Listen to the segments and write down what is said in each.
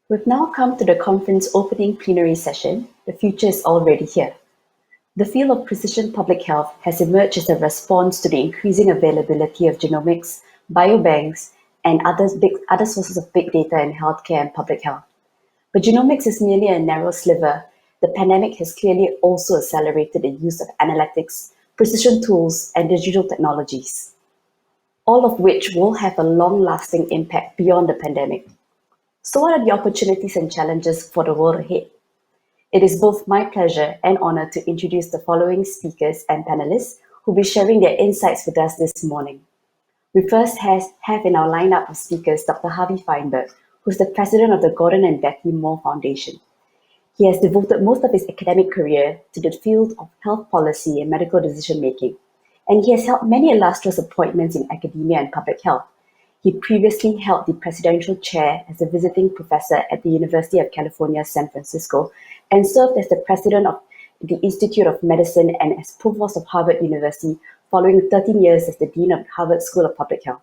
We've now come to the conference opening plenary session. The future is already here. The field of precision public health has emerged as a response to the increasing availability of genomics, biobanks, and other sources of big data in healthcare and public health. But genomics is merely a narrow sliver. The pandemic has clearly also accelerated the use of analytics, precision tools, and digital technologies, all of which will have a long-lasting impact beyond the pandemic. So what are the opportunities and challenges for the world ahead? It is both my pleasure and honor to introduce the following speakers and panelists who will be sharing their insights with us this morning. We first have in our lineup of speakers Dr. Harvey Fineberg, who is the president of the Gordon and Becky Moore Foundation. He has devoted most of his academic career to the field of health policy and medical decision-making, and he has held many illustrious appointments in academia and public health. He previously held the presidential chair as a visiting professor at the University of California, San Francisco, and served as the president of the Institute of Medicine and as provost of Harvard University, following 13 years as the dean of Harvard School of Public Health.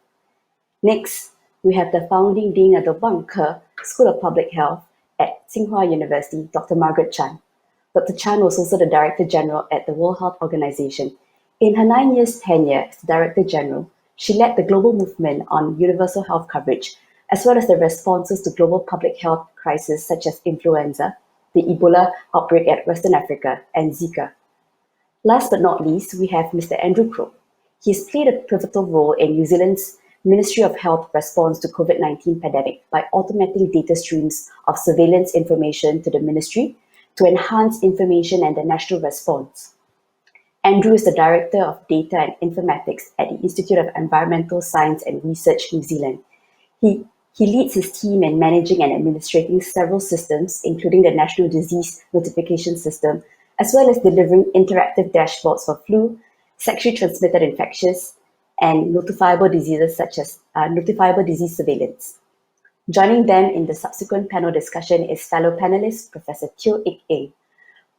Next, we have the founding dean of the Vanke School of Public Health at Tsinghua University, Dr. Margaret Chan. Dr. Chan was also the Director General at the World Health Organization. In her 9 years tenure as Director General, she led the global movement on universal health coverage, as well as the responses to global public health crises such as influenza, the Ebola outbreak at Western Africa, and Zika. Last but not least, we have Mr. Andrew Crooke. He has played a pivotal role in New Zealand's Ministry of Health response to COVID-19 pandemic by automating data streams of surveillance information to the ministry to enhance information and the national response. Andrew is the Director of Data and Informatics at the Institute of Environmental Science and Research, New Zealand. He leads his team in managing and administrating several systems, including the National Disease Notification System, as well as delivering interactive dashboards for flu, sexually transmitted infectious, and notifiable diseases such as notifiable disease surveillance. Joining them in the subsequent panel discussion is fellow panelist Professor Teo Yik Ying.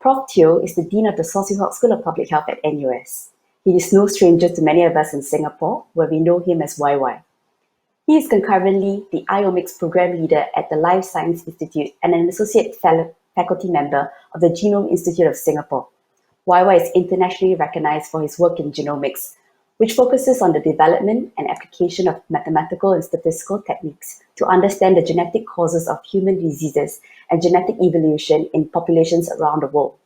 Prof Teo is the Dean of the Saucy Hock School of Public Health at NUS. He is no stranger to many of us in Singapore, where we know him as YY. He is concurrently the 𝗖𝗲𝗀𝗍𝗻 Program Leader at the Life Science Institute and an Associate Faculty Member of the Genome Institute of Singapore. YY is internationally recognized for his work in genomics, which focuses on the development and application of mathematical and statistical techniques to understand the genetic causes of human diseases and genetic evolution in populations around the world.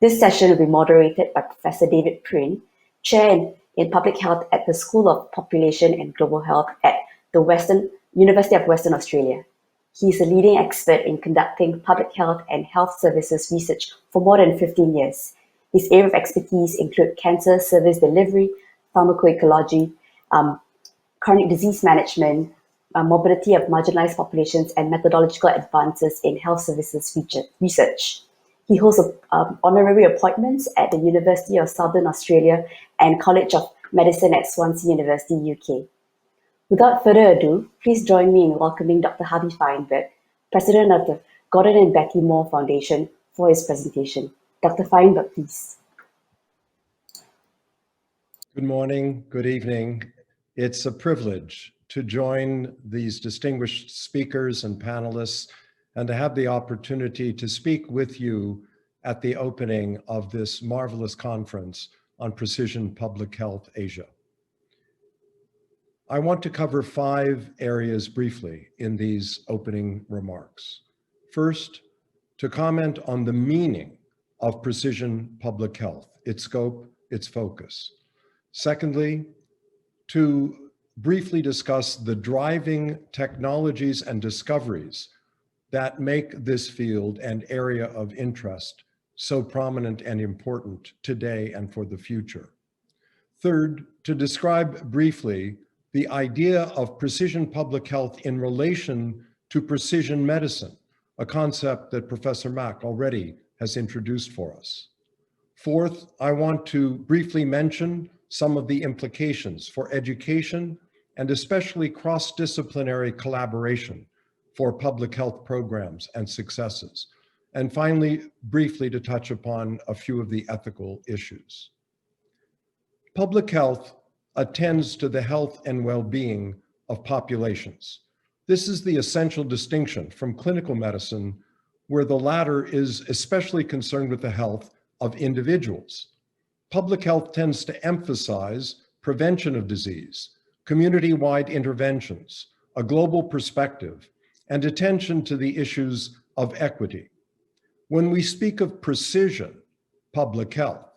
This session will be moderated by Professor David Preen, Chair in Public Health at the School of Population and Global Health at the University of Western Australia. He is a leading expert in conducting public health and health services research for more than 15 years. His area of expertise include cancer service delivery, pharmacoecology, chronic disease management, mobility of marginalized populations, and methodological advances in health services research. He holds honorary appointments at the University of Southern Australia and College of Medicine at Swansea University, UK. Without further ado, please join me in welcoming Dr. Harvey Fineberg, President of the Gordon and Becky Moore Foundation, for his presentation. Dr. Fineberg, please. Good morning, good evening. It's a privilege to join these distinguished speakers and panelists and to have the opportunity to speak with you at the opening of this marvelous conference on Precision Public Health Asia. I want to cover 5 areas briefly in these opening remarks. First, to comment on the meaning of precision public health, its scope, its focus. Secondly, to briefly discuss the driving technologies and discoveries that make this field and area of interest so prominent and important today and for the future. Third, to describe briefly the idea of precision public health in relation to precision medicine, a concept that Professor Mack already has introduced for us. Fourth, I want to briefly mention some of the implications for education and especially cross-disciplinary collaboration for public health programs and successes. And finally, briefly to touch upon a few of the ethical issues. Public health attends to the health and well-being of populations. This is the essential distinction from clinical medicine, where the latter is especially concerned with the health of individuals. Public health tends to emphasize prevention of disease, community-wide interventions, a global perspective, and attention to the issues of equity. When we speak of precision public health,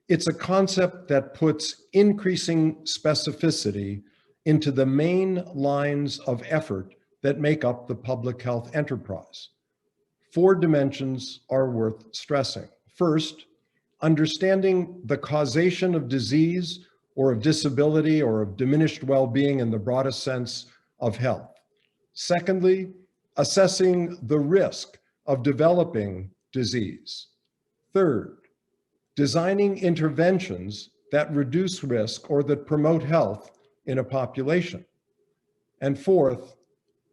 it's a concept that puts increasing specificity into the main lines of effort that make up the public health enterprise. 4 dimensions are worth stressing. First, understanding the causation of disease or of disability or of diminished well-being in the broadest sense of health. Secondly, assessing the risk of developing disease. Third, designing interventions that reduce risk or that promote health in a population. And fourth,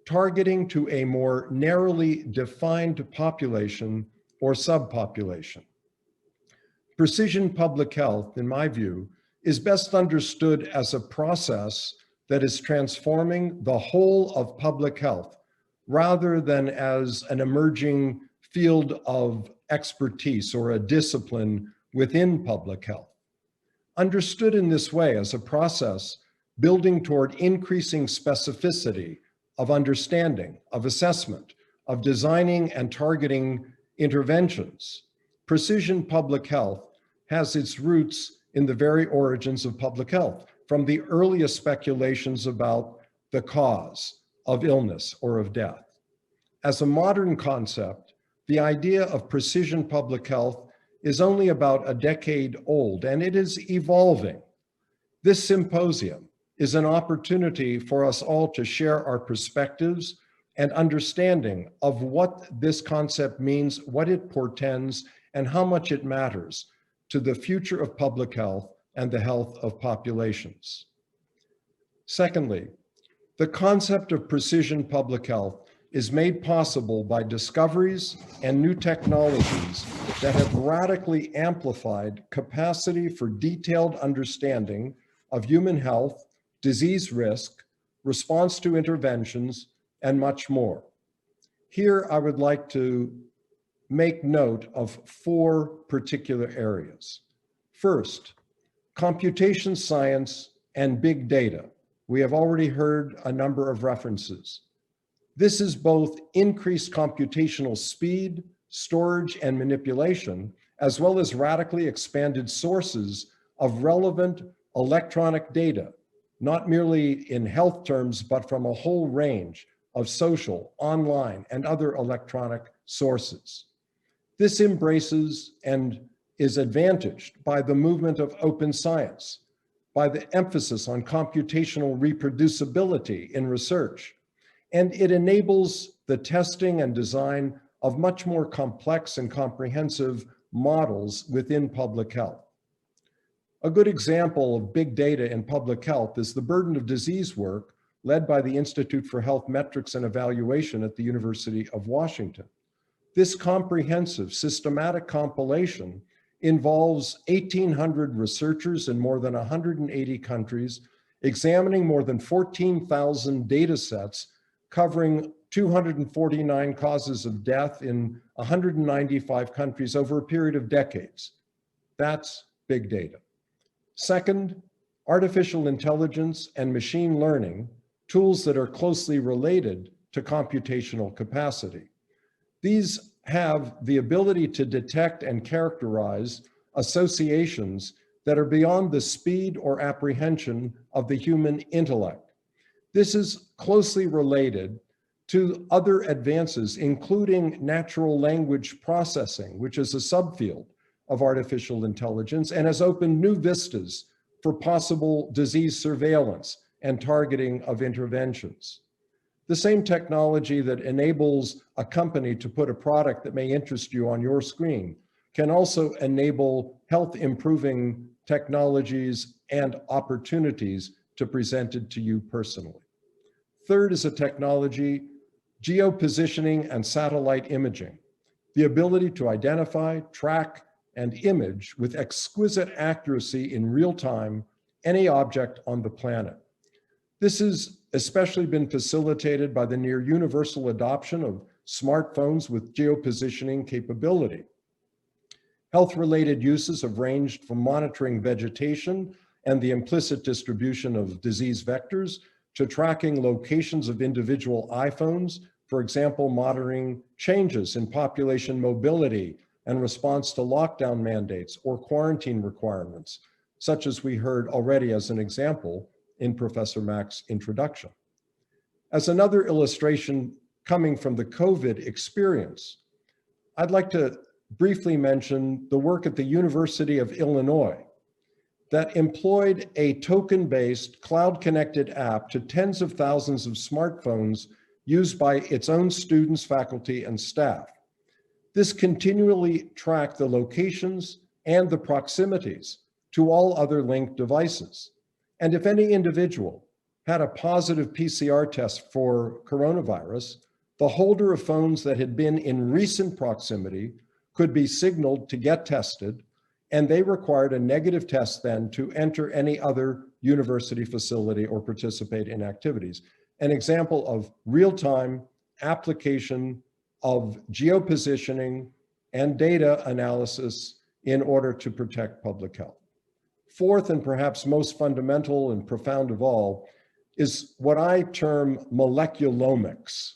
targeting to a more narrowly defined population or subpopulation. Precision public health, in my view, is best understood as a process that is transforming the whole of public health rather than as an emerging field of expertise or a discipline within public health. Understood in this way as a process building toward increasing specificity of understanding, of assessment, of designing and targeting interventions, precision public health has its roots in the very origins of public health, from the earliest speculations about the cause of illness or of death. As a modern concept, the idea of precision public health is only about a decade old, and it is evolving. This symposium is an opportunity for us all to share our perspectives and understanding of what this concept means, what it portends, and how much it matters to the future of public health and the health of populations. Secondly, the concept of precision public health is made possible by discoveries and new technologies that have radically amplified capacity for detailed understanding of human health, disease risk, response to interventions, and much more. Here, I would like to make note of 4 particular areas. First, computation science and big data. We have already heard a number of references. This is both increased computational speed, storage, and manipulation, as well as radically expanded sources of relevant electronic data, not merely in health terms, but from a whole range of social, online, and other electronic sources. This embraces and is advantaged by the movement of open science, by the emphasis on computational reproducibility in research, and it enables the testing and design of much more complex and comprehensive models within public health. A good example of big data in public health is the burden of disease work led by the Institute for Health Metrics and Evaluation at the University of Washington. This comprehensive, systematic compilation involves 1,800 researchers in more than 180 countries, examining more than 14,000 data sets covering 249 causes of death in 195 countries over a period of decades. That's big data. Second, artificial intelligence and machine learning, tools that are closely related to computational capacity. These have the ability to detect and characterize associations that are beyond the speed or apprehension of the human intellect. This is closely related to other advances, including natural language processing, which is a subfield of artificial intelligence and has opened new vistas for possible disease surveillance and targeting of interventions. The same technology that enables a company to put a product that may interest you on your screen can also enable health improving technologies and opportunities to present it to you personally. Third is a technology, geopositioning and satellite imaging, the ability to identify, track, and image with exquisite accuracy in real time any object on the planet. This has especially been facilitated by the near universal adoption of smartphones with geopositioning capability. Health-related uses have ranged from monitoring vegetation and the implicit distribution of disease vectors to tracking locations of individual iPhones, for example, monitoring changes in population mobility and response to lockdown mandates or quarantine requirements, such as we heard already as an example in Professor Mack's introduction. As another illustration coming from the COVID experience, I'd like to briefly mention the work at the University of Illinois that employed a token-based, cloud-connected app to tens of thousands of smartphones used by its own students, faculty, and staff. This continually tracked the locations and the proximities to all other linked devices. And if any individual had a positive PCR test for coronavirus, the holder of phones that had been in recent proximity could be signaled to get tested, and they required a negative test then to enter any other university facility or participate in activities. An example of real-time application of geopositioning and data analysis in order to protect public health. Fourth, and perhaps most fundamental and profound of all, is what I term moleculomics.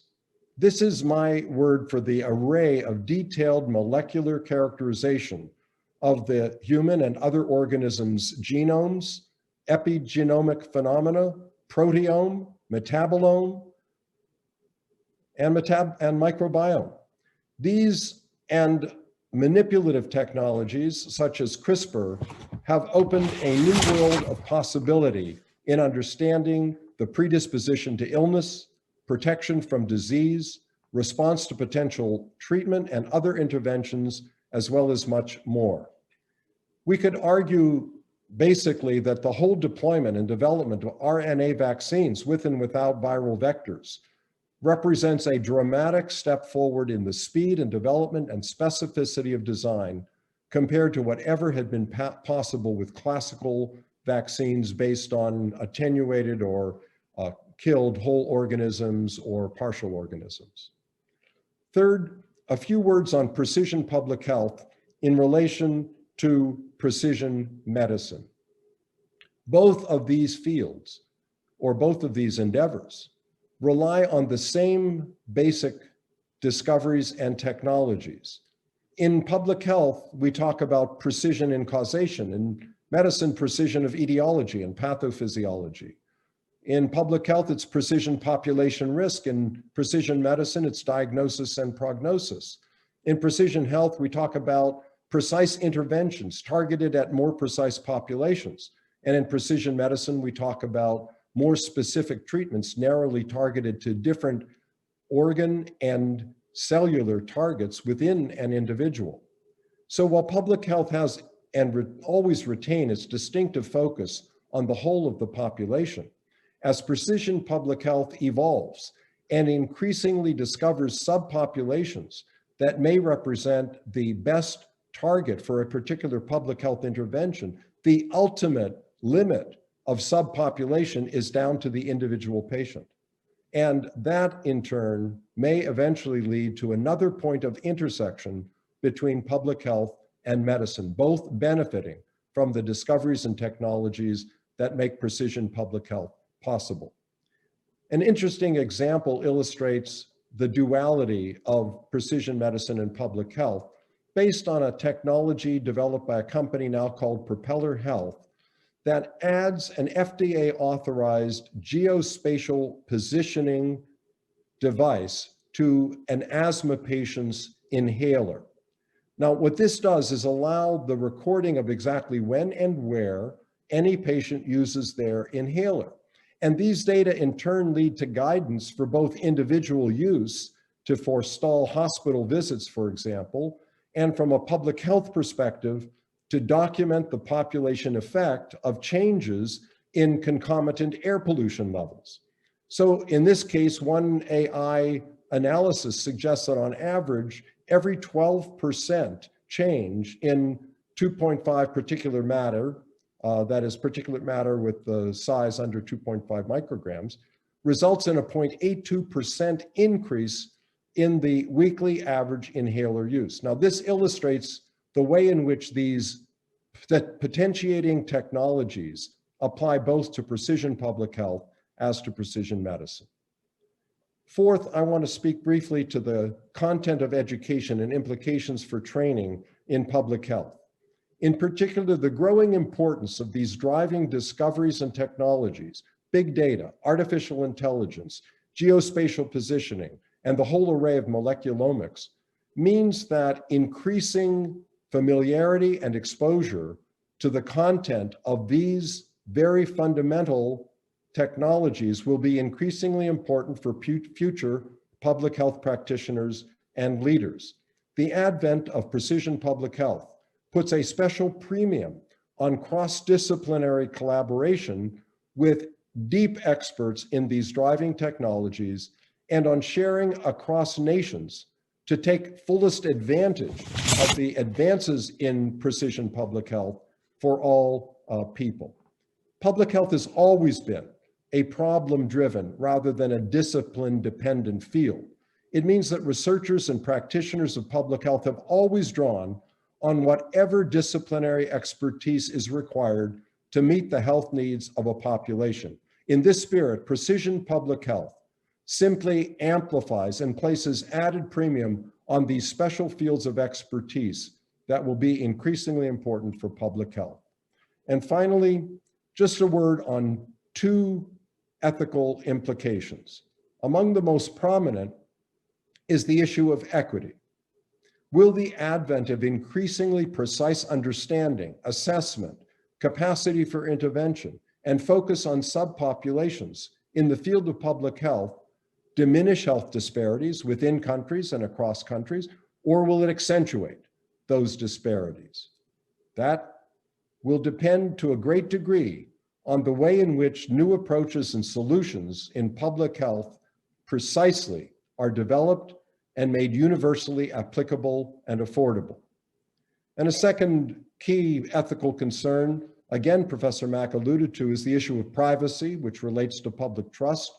This is my word for the array of detailed molecular characterization of the human and other organisms' genomes, epigenomic phenomena, proteome, metabolome, and microbiome. These and manipulative technologies such as CRISPR have opened a new world of possibility in understanding the predisposition to illness, protection from disease, response to potential treatment and other interventions, as well as much more. We could argue basically that the whole deployment and development of RNA vaccines with and without viral vectors represents a dramatic step forward in the speed and development and specificity of design compared to whatever had been possible with classical vaccines based on attenuated or killed whole organisms or partial organisms. Third, a few words on precision public health in relation to precision medicine. Both of these fields, or both of these endeavors, rely on the same basic discoveries and technologies. In public health, we talk about precision in causation. In medicine, precision of etiology and pathophysiology. In public health, it's precision population risk. In precision medicine, it's diagnosis and prognosis. In precision health, we talk about precise interventions targeted at more precise populations. And in precision medicine, we talk about more specific treatments narrowly targeted to different organ and cellular targets within an individual. So while public health has and always retain its distinctive focus on the whole of the population, as precision public health evolves and increasingly discovers subpopulations that may represent the best target for a particular public health intervention, the ultimate limit of subpopulation is down to the individual patient. And that in turn may eventually lead to another point of intersection between public health and medicine, both benefiting from the discoveries and technologies that make precision public health possible. An interesting example illustrates the duality of precision medicine and public health based on a technology developed by a company now called Propeller Health that adds an FDA-authorized geospatial positioning device to an asthma patient's inhaler. Now, what this does is allow the recording of exactly when and where any patient uses their inhaler. And these data in turn lead to guidance for both individual use to forestall hospital visits, for example, and from a public health perspective, to document the population effect of changes in concomitant air pollution levels. So in this case, one AI analysis suggests that on average, every 12% change in 2.5 particulate matter that is particulate matter with the size under 2.5 micrograms, results in a 0.82% increase in the weekly average inhaler use. Now, this illustrates the way in which these potentiating technologies apply both to precision public health as to precision medicine. Fourth, I want to speak briefly to the content of education and implications for training in public health. In particular, the growing importance of these driving discoveries and technologies, big data, artificial intelligence, geospatial positioning, and the whole array of moleculomics means that increasing familiarity and exposure to the content of these very fundamental technologies will be increasingly important for future public health practitioners and leaders. The advent of precision public health puts a special premium on cross-disciplinary collaboration with deep experts in these driving technologies and on sharing across nations to take fullest advantage of the advances in precision public health for all people. Public health has always been a problem-driven rather than a discipline-dependent field. It means that researchers and practitioners of public health have always drawn on whatever disciplinary expertise is required to meet the health needs of a population. In this spirit, precision public health simply amplifies and places added premium on these special fields of expertise that will be increasingly important for public health. And finally, just a word on two ethical implications. Among the most prominent is the issue of equity. Will the advent of increasingly precise understanding, assessment, capacity for intervention, and focus on subpopulations in the field of public health diminish health disparities within countries and across countries, or will it accentuate those disparities? That will depend to a great degree on the way in which new approaches and solutions in public health precisely are developed and made universally applicable and affordable. And a second key ethical concern, again, Professor Mack alluded to, is the issue of privacy, which relates to public trust.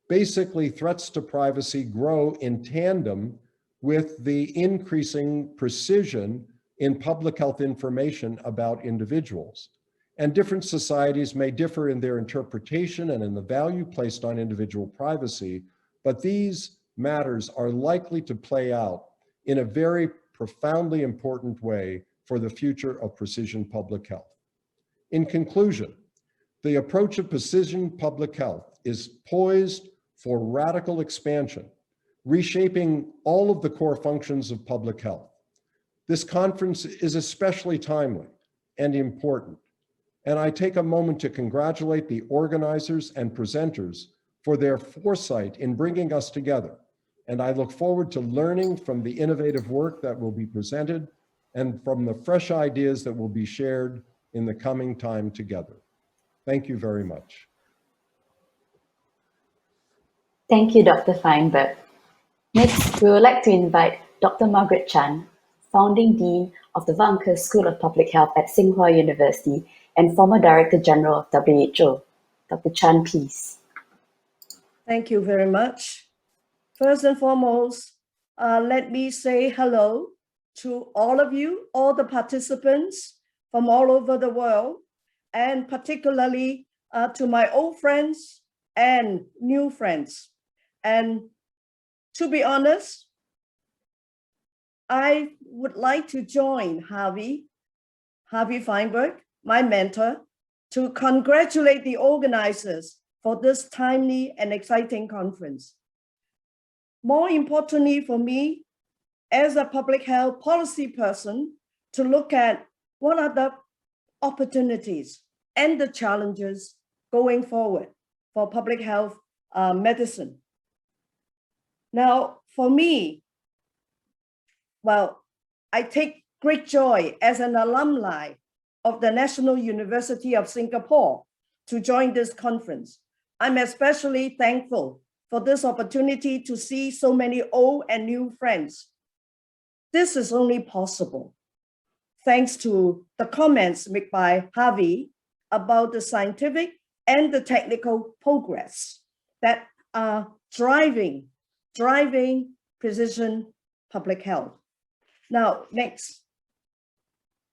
Basically, threats to privacy grow in tandem with the increasing precision in public health information about individuals. And different societies may differ in their interpretation and in the value placed on individual privacy, but these matters are likely to play out in a very profoundly important way for the future of precision public health. In conclusion, the approach of precision public health is poised for radical expansion, reshaping all of the core functions of public health. This conference is especially timely and important, and I take a moment to congratulate the organizers and presenters for their foresight in bringing us together. And I look forward to learning from the innovative work that will be presented and from the fresh ideas that will be shared in the coming time together. Thank you very much. Thank you, Dr. Fineberg. Next, we would like to invite Dr. Margaret Chan, Founding Dean of the Vanke School of Public Health at Tsinghua University and former Director General of WHO. Dr. Chan, please. Thank you very much. First and foremost, let me say hello to all of you, all the participants from all over the world, and particularly to my old friends and new friends. And to be honest, I would like to join Harvey Fineberg, my mentor, to congratulate the organizers for this timely and exciting conference. More importantly for me, as a public health policy person, to look at what are the opportunities and the challenges going forward for public health medicine. Now, for me, well, I take great joy as an alumni of the National University of Singapore to join this conference. I'm especially thankful for this opportunity to see so many old and new friends. This is only possible thanks to the comments made by Harvey about the scientific and the technical progress that are driving precision public health. Now, next.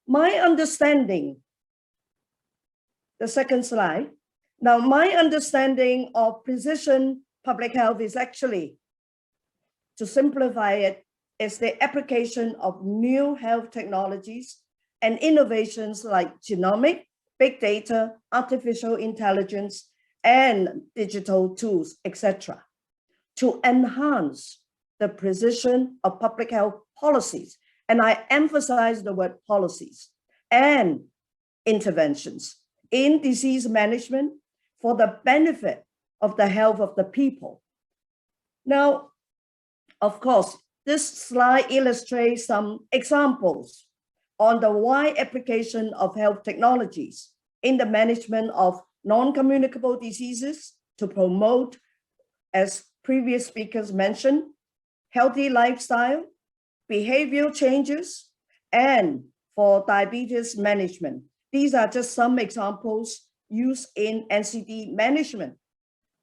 My understanding, the second slide. Now, my understanding of precision public health is actually, to simplify it, is the application of new health technologies and innovations like genomic, big data, artificial intelligence, and digital tools, etc., to enhance the precision of public health policies. And I emphasize the word policies and interventions in disease management for the benefit of the health of the people. Now, of course, this slide illustrates some examples on the wide application of health technologies in the management of non-communicable diseases to promote, as previous speakers mentioned, healthy lifestyle, behavioral changes, and for diabetes management. These are just some examples used in NCD management.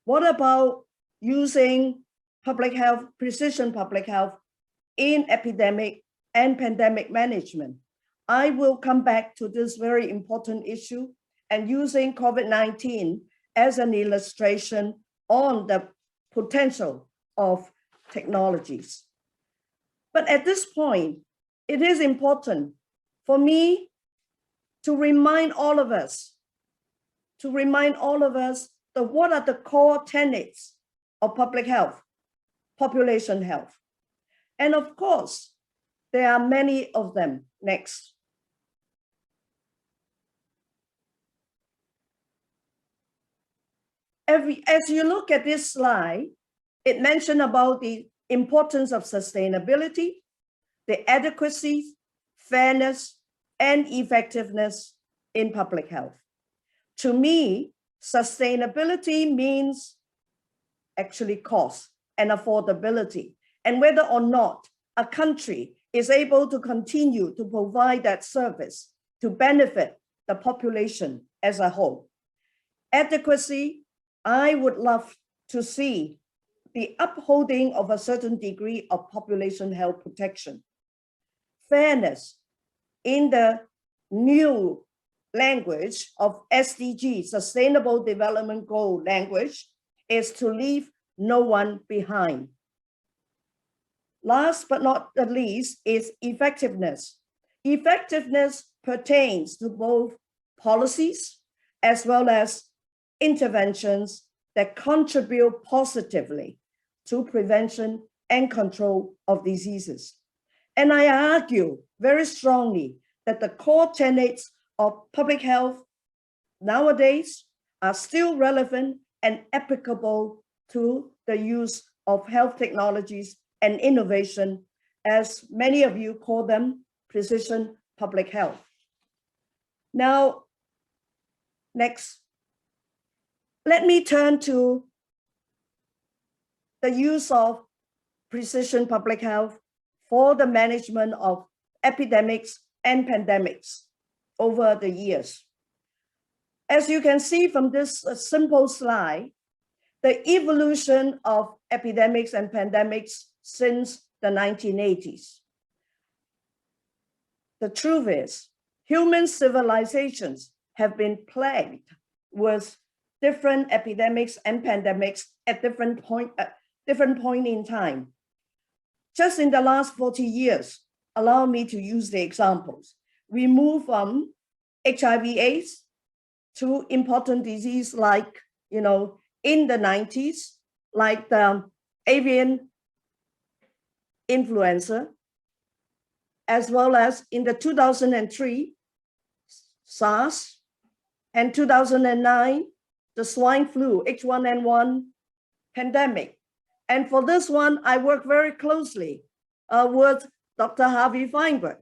What about using public health, precision public health in epidemic and pandemic management? I will come back to this very important issue and using COVID-19 as an illustration on the potential of technologies. But at this point, it is important for me to remind all of us that what are the core tenets of public health, population health. And of course, there are many of them. Next. As you look at this slide, it mentioned about the importance of sustainability, the adequacy, fairness, and effectiveness in public health. To me, sustainability means actually cost and affordability, and whether or not a country is able to continue to provide that service to benefit the population as a whole. Adequacy, I would love to see the upholding of a certain degree of population health protection. Fairness, in the new language of SDG, Sustainable Development Goal language, is to leave no one behind. Last but not the least is effectiveness. Effectiveness pertains to both policies as well as interventions that contribute positively to prevention and control of diseases. And I argue very strongly that the core tenets of public health nowadays are still relevant and applicable to the use of health technologies and innovation, as many of you call them, precision public health. Now, next, let me turn to the use of precision public health for the management of epidemics and pandemics over the years. As you can see from this simple slide, the evolution of epidemics and pandemics since the 1980s. The truth is, human civilizations have been plagued with different epidemics and pandemics at different point in time. Just in the last 40 years, allow me to use the examples. We move from HIV/AIDS to important disease like, in the 90s, like the avian influenza, as well as in the 2003 SARS, and 2009, the swine flu, H1N1 pandemic. And for this one, I work very closely with Dr. Harvey Fineberg.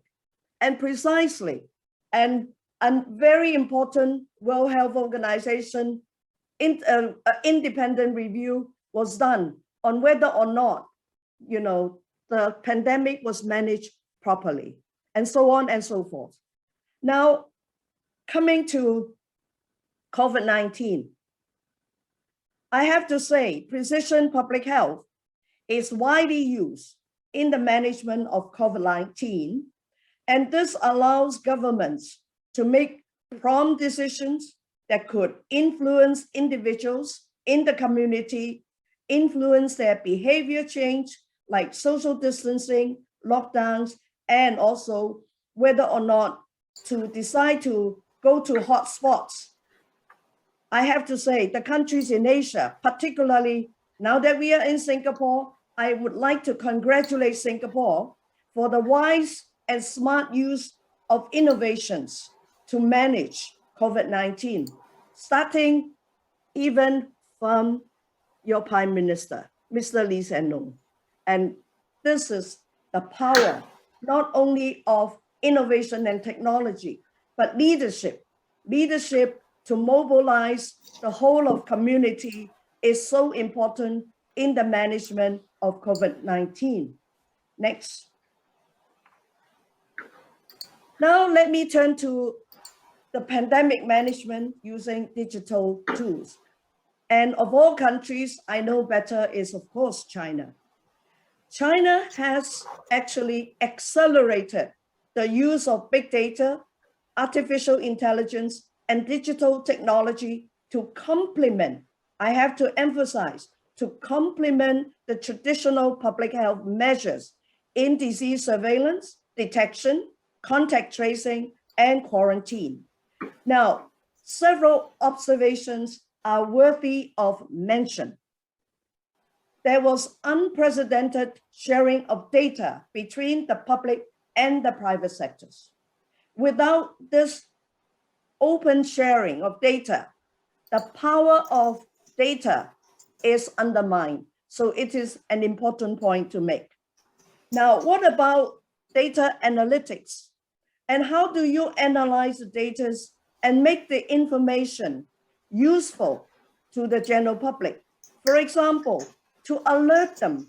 And precisely, and a very important World Health Organization independent review was done on whether or not, the pandemic was managed properly, and so on and so forth. Now, coming to COVID-19, I have to say precision public health is widely used in the management of COVID-19, and this allows governments to make prompt decisions that could influence individuals in the community, influence their behavior change, like social distancing, lockdowns, and also whether or not to decide to go to hotspots. I have to say the countries in Asia, particularly now that we are in Singapore, I would like to congratulate Singapore for the wise and smart use of innovations to manage COVID-19, starting even from your Prime Minister, Mr. Lee Hsien Loong. And this is the power not only of innovation and technology, but leadership. Leadership to mobilize the whole of community is so important in the management of COVID-19. Next. Now let me turn to the pandemic management using digital tools. And of all countries, I know better is of course China. China has actually accelerated the use of big data, artificial intelligence, and digital technology to complement, I have to emphasize, to complement the traditional public health measures in disease surveillance, detection, contact tracing, and quarantine. Now, several observations are worthy of mention. There was unprecedented sharing of data between the public and the private sectors. Without this open sharing of data, the power of data is undermined. So it is an important point to make. Now, what about data analytics? And how do you analyze the data and make the information useful to the general public? For example, to alert them,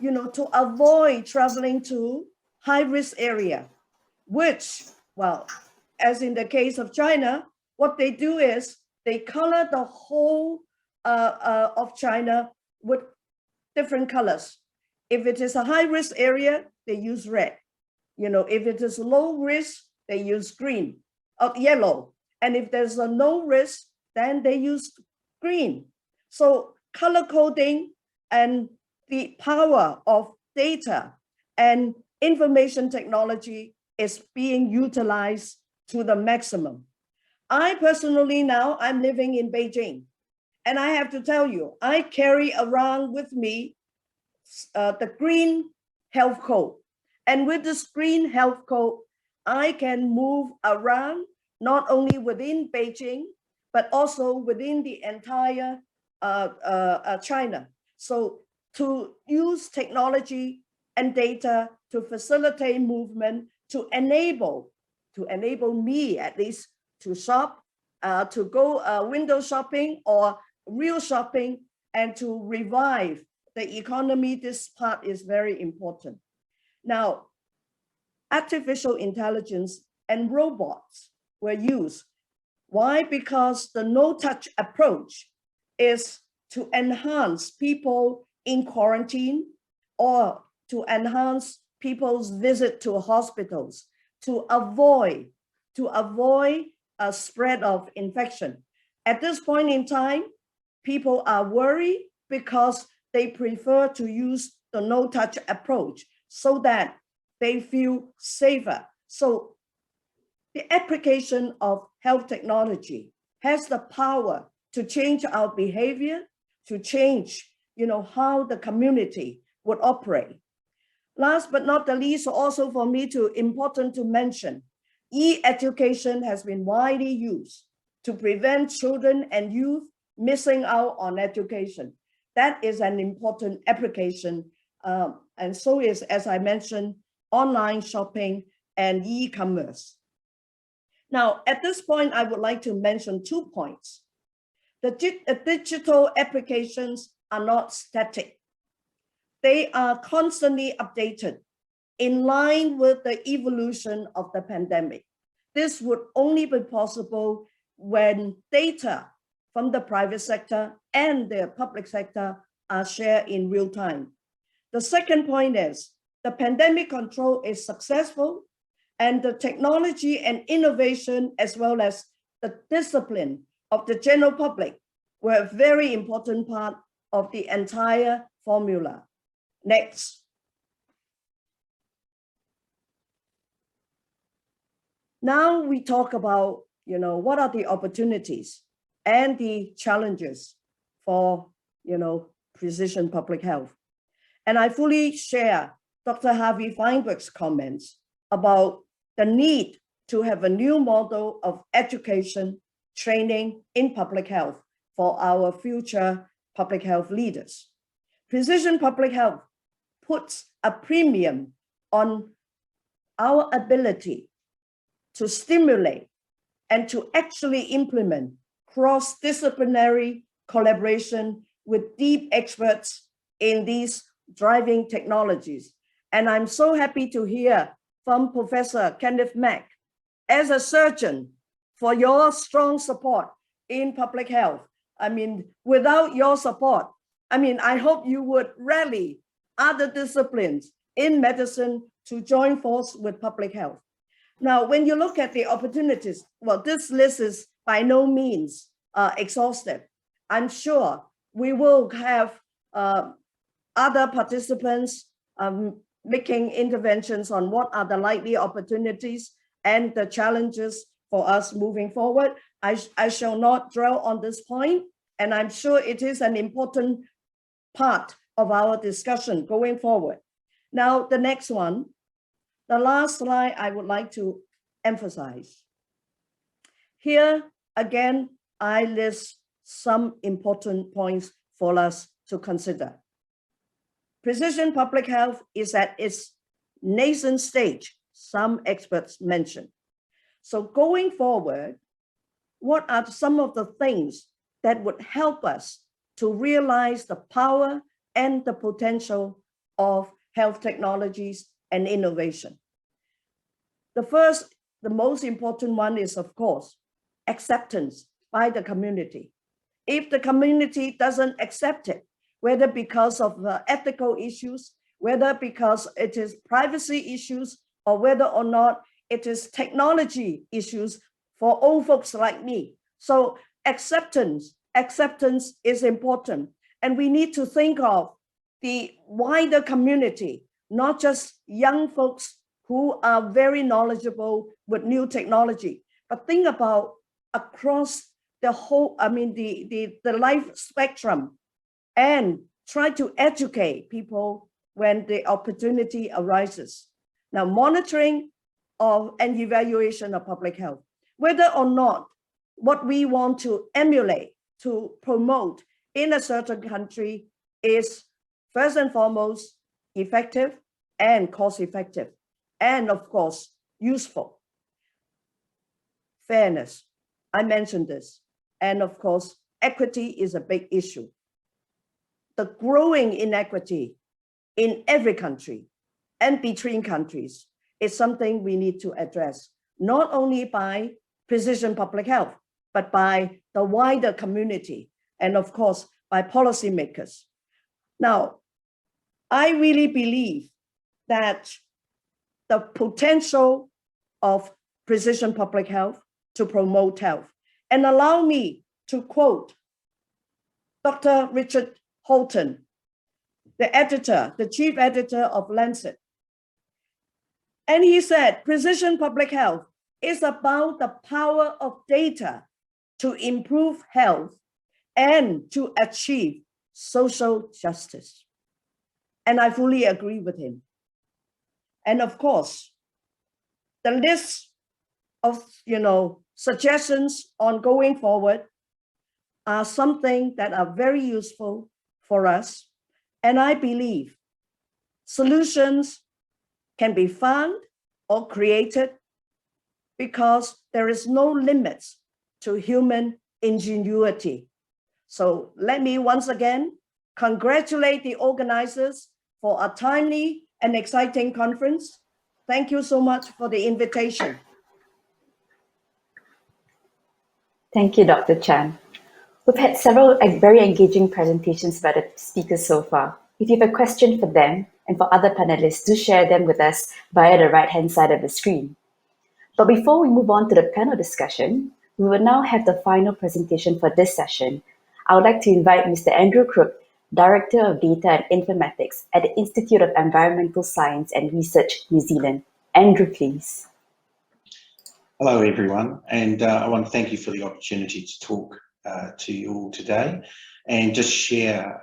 to avoid traveling to high-risk area, which, well, as in the case of China, what they do is they color the whole of China with different colors. If it is a high-risk area, they use red. If it is low risk, they use green or yellow. And if there's a no risk, then they use green. So color coding and the power of data and information technology is being utilized to the maximum. I personally now, I'm living in Beijing, and I have to tell you, I carry around with me the green health code. And with this green health code, I can move around not only within Beijing, but also within the entire China. So to use technology and data to facilitate movement, to enable me at least to shop, to go window shopping or real shopping, and to revive the economy, this part is very important. Now, artificial intelligence and robots were used. Why? Because the no-touch approach is to enhance people in quarantine or to enhance people's visit to hospitals, to avoid a spread of infection. At this point in time, people are worried because they prefer to use the no-touch approach so that they feel safer. So the application of health technology has the power to change our behavior, to change, how the community would operate. Last but not the least, also for me important to mention, e-education has been widely used to prevent children and youth missing out on education. That is an important application. And so is, as I mentioned, online shopping and e-commerce. Now, at this point, I would like to mention 2 points. The digital applications are not static. They are constantly updated in line with the evolution of the pandemic. this would only be possible when data from the private sector and the public sector are shared in real time. The second point is the pandemic control is successful, and the technology and innovation, as well as the discipline of the general public, were a very important part of the entire formula. Next. Now we talk about, what are the opportunities and the challenges for, precision public health. And I fully share Dr. Harvey Fineberg's comments about the need to have a new model of education, training in public health for our future public health leaders. Precision public health puts a premium on our ability to stimulate and to actually implement cross-disciplinary collaboration with deep experts in these driving technologies. And I'm so happy to hear from Professor Kenneth Mack, as a surgeon, for your strong support in public health. I mean, without your support, I hope you would rally other disciplines in medicine to join force with public health. Now, when you look at the opportunities, well, this list is by no means exhaustive. I'm sure we will have other participants making interventions on what are the likely opportunities and the challenges for us moving forward. I shall not dwell on this point, and I'm sure it is an important part of our discussion going forward. Now, the next one, the last slide I would like to emphasize. Here, again, I list some important points for us to consider. Precision public health is at its nascent stage, some experts mention. So going forward, what are some of the things that would help us to realize the power and the potential of health technologies and innovation? The most important one is, of course, acceptance by the community. If the community doesn't accept it, whether because of ethical issues, whether because it is privacy issues, or whether or not it is technology issues for old folks like me. So acceptance is important. And we need to think of the wider community, not just young folks who are very knowledgeable with new technology, but think about across the whole, the life spectrum, and try to educate people when the opportunity arises. Now, monitoring and evaluation of public health, whether or not what we want to emulate, to promote in a certain country is first and foremost effective and cost-effective, and of course, useful. Fairness, I mentioned this, and of course, equity is a big issue. The growing inequity in every country and between countries is something we need to address, not only by precision public health, but by the wider community, and of course, by policymakers. Now, I really believe that the potential of precision public health to promote health, and allow me to quote Dr. Richard Holton, the chief editor of Lancet. And he said, precision public health is about the power of data to improve health and to achieve social justice. And I fully agree with him. And of course, the list of suggestions on going forward are something that are very useful for us. And I believe solutions can be found or created because there is no limits to human ingenuity. So let me once again congratulate the organizers for a timely and exciting conference. Thank you so much for the invitation. Thank you, Dr. Chan. We've had several very engaging presentations by the speakers so far. If you have a question for them and for other panelists, do share them with us via the right-hand side of the screen. But before we move on to the panel discussion, we will now have the final presentation for this session. I would like to invite Mr. Andrew Crooke, Director of Data and Informatics at the Institute of Environmental Science and Research, New Zealand. Andrew, please. Hello, everyone, and I want to thank you for the opportunity to talk to you all today and just share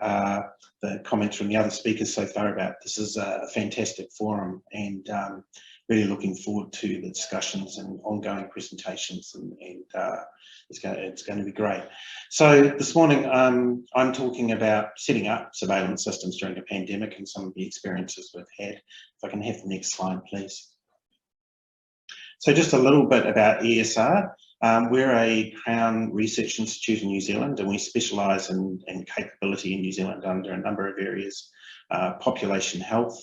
the comments from the other speakers so far about this is a fantastic forum, and really looking forward to the discussions and ongoing presentations, and it's going to be great. So this morning I'm talking about setting up surveillance systems during a pandemic and some of the experiences we've had. If I can have the next slide, please. So just a little bit about ESR. We're a Crown Research Institute in New Zealand, and we specialise in capability in New Zealand under a number of areas: population health,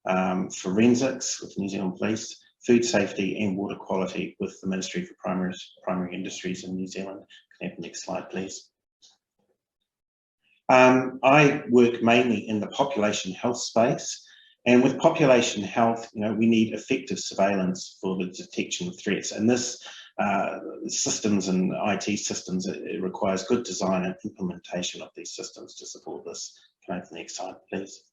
forensics with New Zealand Police, food safety and water quality with the Ministry for Primary Industries in New Zealand. Can I have the next slide, please? I work mainly in the population health space. And with population health, we need effective surveillance for the detection of threats. And this systems and IT systems, it requires good design and implementation of these systems to support this. Can I have the next slide, please?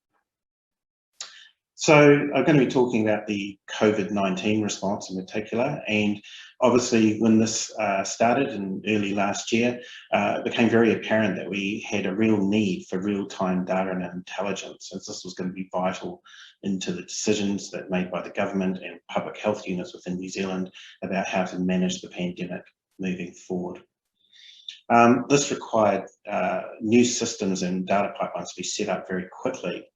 So I'm going to be talking about the COVID-19 response in particular, and obviously when this started in early last year, it became very apparent that we had a real need for real-time data and intelligence, as this was going to be vital into the decisions that made by the government and public health units within New Zealand about how to manage the pandemic moving forward. This required new systems and data pipelines to be set up very quickly,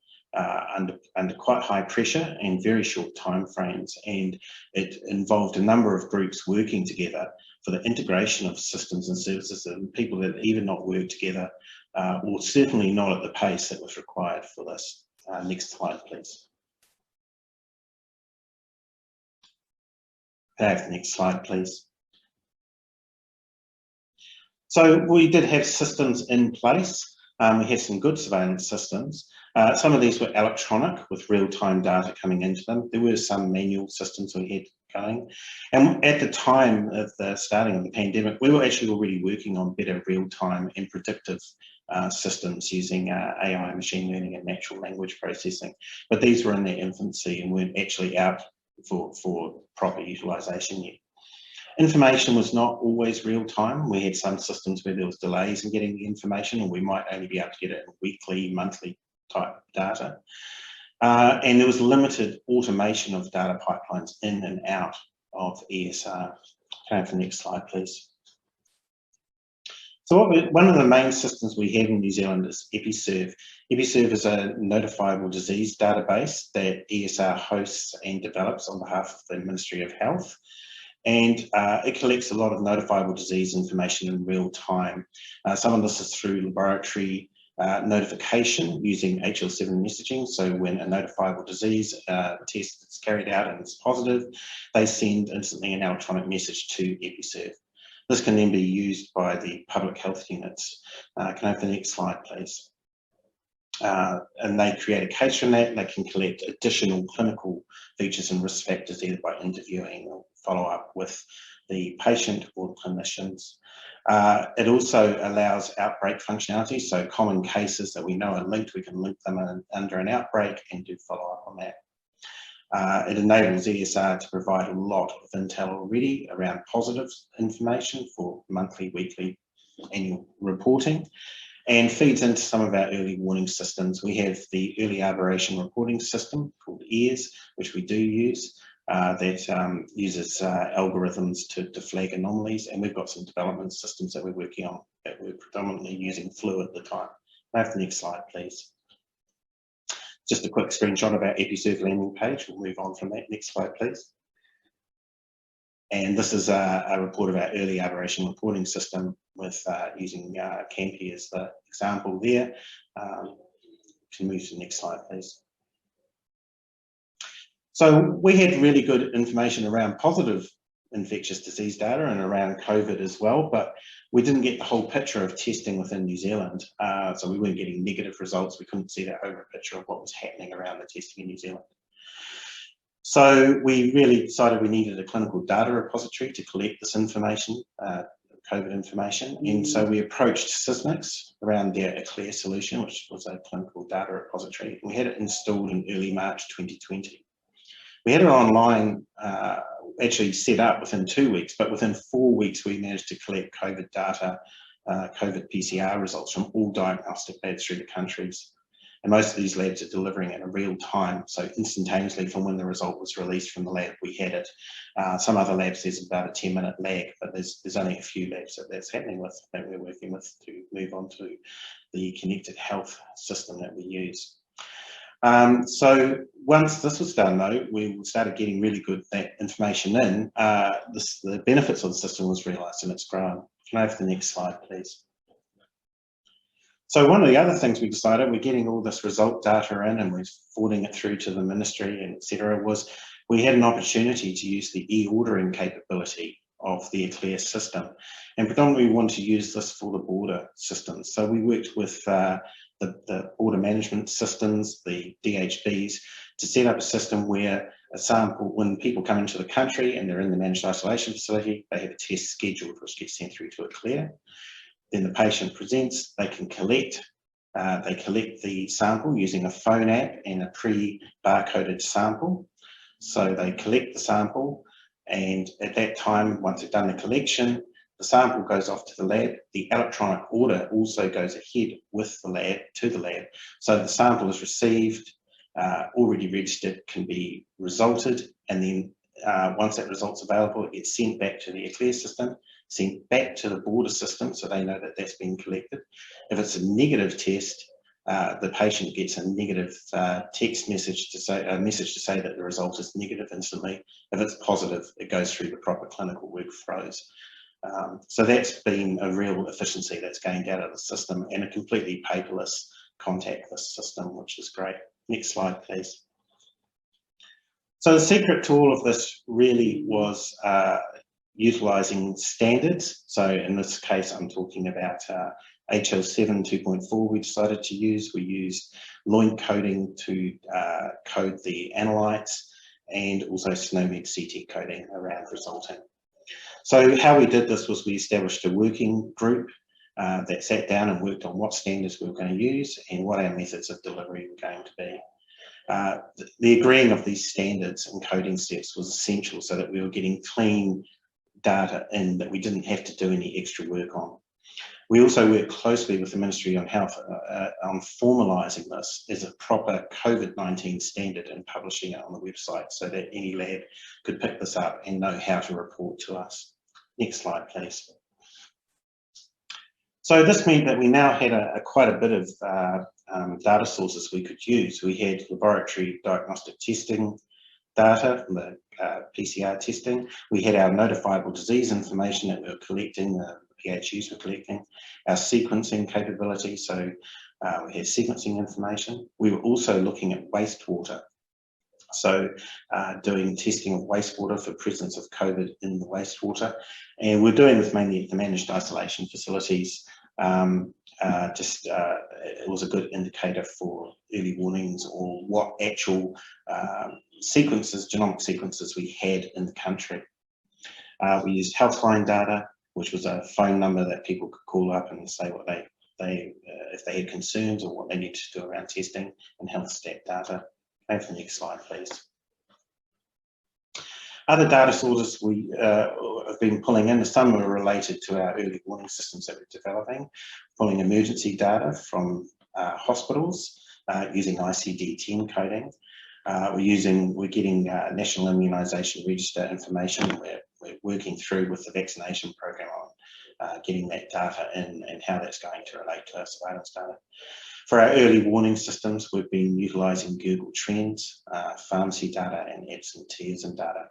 under quite high pressure and very short time frames, and it involved a number of groups working together for the integration of systems and services, and people that even not work together, or certainly not at the pace that was required for this. Next slide, please. Can I have the next slide, please? So we did have systems in place. We had some good surveillance systems. Some of these were electronic with real-time data coming into them. There were some manual systems we had going. And at the time of the starting of the pandemic, we were actually already working on better real-time and predictive systems using AI, machine learning and natural language processing. But these were in their infancy and weren't actually out for proper utilisation yet. Information was not always real time. We had some systems where there was delays in getting the information, and we might only be able to get it in weekly, monthly type data. And there was limited automation of data pipelines in and out of ESR. Can I have the next slide, please? So one of the main systems we have in New Zealand is 𝗣𝗂𝗀𝗃. 𝗣𝗂𝗃 is a notifiable disease database that ESR hosts and develops on behalf of the Ministry of Health. And it collects a lot of notifiable disease information in real time. Some of this is through laboratory notification using HL7 messaging. So when a notifiable disease test is carried out and it's positive, they send instantly an electronic message to 𝗣𝗂𝗃. This can then be used by the public health units. Can I have the next slide, please? And they create a case from that, and they can collect additional clinical features and risk factors either by interviewing or follow up with the patient or clinicians. It also allows outbreak functionality, so common cases that we know are linked, we can link them under an outbreak and do follow up on that. It enables ESR to provide a lot of intel already around positive information for monthly, weekly, annual reporting, and feeds into some of our early warning systems. We have the early aberration reporting system called EARS, which we do use, that uses algorithms to flag anomalies, and we've got some development systems that we're working on that we're predominantly using Flu at the time. Can I have the next slide, please? Just a quick screenshot of our 𝗣𝗂𝗃 landing page. We'll move on from that. Next slide, please. And this is a report of our early aberration reporting system with using 𝗙𝗀𝗃 as the example there. Can move to the next slide, please. So we had really good information around positive infectious disease data and around COVID as well, but we didn't get the whole picture of testing within New Zealand. So we weren't getting negative results. We couldn't see that over picture of what was happening around the testing in New Zealand. So we really decided we needed a clinical data repository to collect this information, COVID information. And so we approached Sysmex around their 𝗪𝗓𝗓 solution, which was a clinical data repository. We had it installed in early March 2020. We had it online, actually set up within 2 weeks, but within 4 weeks, we managed to collect COVID data, COVID PCR results from all diagnostic labs through the countries. And most of these labs are delivering it in real time, so instantaneously from when the result was released from the lab, we had it. Some other labs, there's about a 10-minute lag, but there's only a few labs that's happening with, that we're working with to move on to the connected health system that we use. So once this was done though, we started getting really good that information in, the benefits of the system was realised and it's grown. Can I have the next slide, please? So one of the other things we decided, we're getting all this result data in and we're forwarding it through to the ministry and etc., was we had an opportunity to use the e-ordering capability of the 𝗪𝗓𝗓 system. And predominantly we wanted to use this for the border systems. So we worked with the border management systems, the DHBs, to set up a system where a sample, when people come into the country and they're in the managed isolation facility, they have a test scheduled which gets sent through to 𝗪𝗓𝗓. Then the patient presents, they can collect the sample using a phone app and a pre-barcoded sample. So they collect the sample, and at that time, once they've done the collection, the sample goes off to the lab. The electronic order also goes ahead with the lab, to the lab. So the sample is received, already registered, can be resulted, and then once that result's available, it gets sent back to the 𝗪𝗓𝗓 system, sent back to the border system so they know that that's been collected. If it's a negative test, the patient gets a negative text message to say, a message to say that the result is negative instantly. If it's positive, it goes through the proper clinical workflows. So that's been a real efficiency that's gained out of the system, and a completely paperless, contactless system, which is great. Next slide, please. So the secret to all of this really was utilising standards. So in this case, I'm talking about HL7 2.4 we decided to use. We used LOINC coding to code the analytes, and also SNOMED CT coding around resulting. So how we did this was we established a working group that sat down and worked on what standards we were going to use and what our methods of delivery were going to be. The agreeing of these standards and coding steps was essential so that we were getting clean data in that we didn't have to do any extra work on. We also worked closely with the Ministry of Health on formalising this as a proper COVID-19 standard and publishing it on the website so that any lab could pick this up and know how to report to us. Next slide, please. So this meant that we now had quite a bit of data sources we could use. We had laboratory diagnostic testing data from the PCR testing. We had our notifiable disease information that we were collecting, the PHUs were collecting, our sequencing capability, so we had sequencing information. We were also looking at wastewater, so doing testing of wastewater for presence of COVID in the wastewater, and we're doing this mainly at the managed isolation facilities. It was a good indicator for early warnings or what actual sequences, genomic sequences we had in the country. We used Healthline data, which was a phone number that people could call up and say what if they had concerns or what they needed to do around testing, and health stat data. Have the next slide, please. Other data sources we have been pulling in, some are related to our early warning systems that we're developing, pulling emergency data from hospitals using ICD-10 coding. We're getting National Immunisation Register information. We're working through with the vaccination program on getting that data in and how that's going to relate to our surveillance data. For our early warning systems, we've been utilising Google Trends, pharmacy data, and absenteeism data.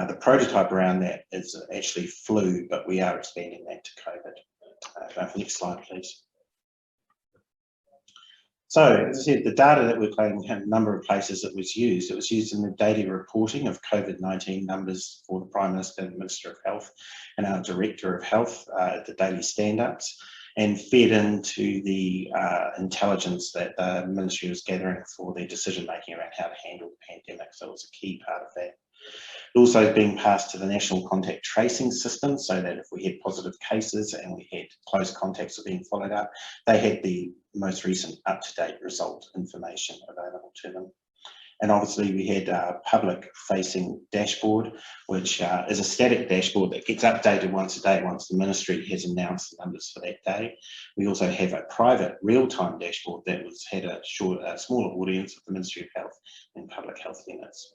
The prototype around that is actually flu, but we are expanding that to COVID. Next slide, please. So, as I said, the data that we're collecting had a number of places it was used. It was used in the daily reporting of COVID-19 numbers for the Prime Minister and Minister of Health and our Director of Health, the daily stand-ups, and fed into the intelligence that the Ministry was gathering for their decision-making around how to handle the pandemic. So it was a key part of that. Also being passed to the National Contact Tracing System, so that if we had positive cases and we had close contacts were being followed up, they had the most recent up-to-date result information available to them. And obviously we had a public-facing dashboard, which is a static dashboard that gets updated once a day once the Ministry has announced the numbers for that day. We also have a private real-time dashboard that had a smaller audience of the Ministry of Health and public health units.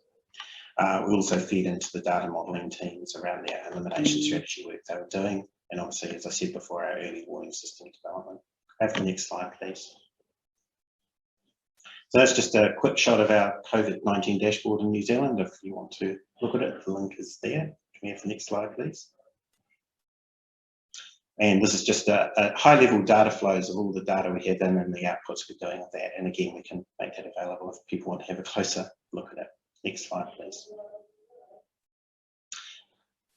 We also feed into the data modelling teams around their elimination strategy work they were doing, and obviously, as I said before, our early warning system development. Have the next slide, please. So that's just a quick shot of our COVID-19 dashboard in New Zealand. If you want to look at it, the link is there. Can we have the next slide, please? And this is just a high-level data flows of all the data we have in and the outputs we're doing of that. And again, we can make that available if people want to have a closer look at it. Next slide, please.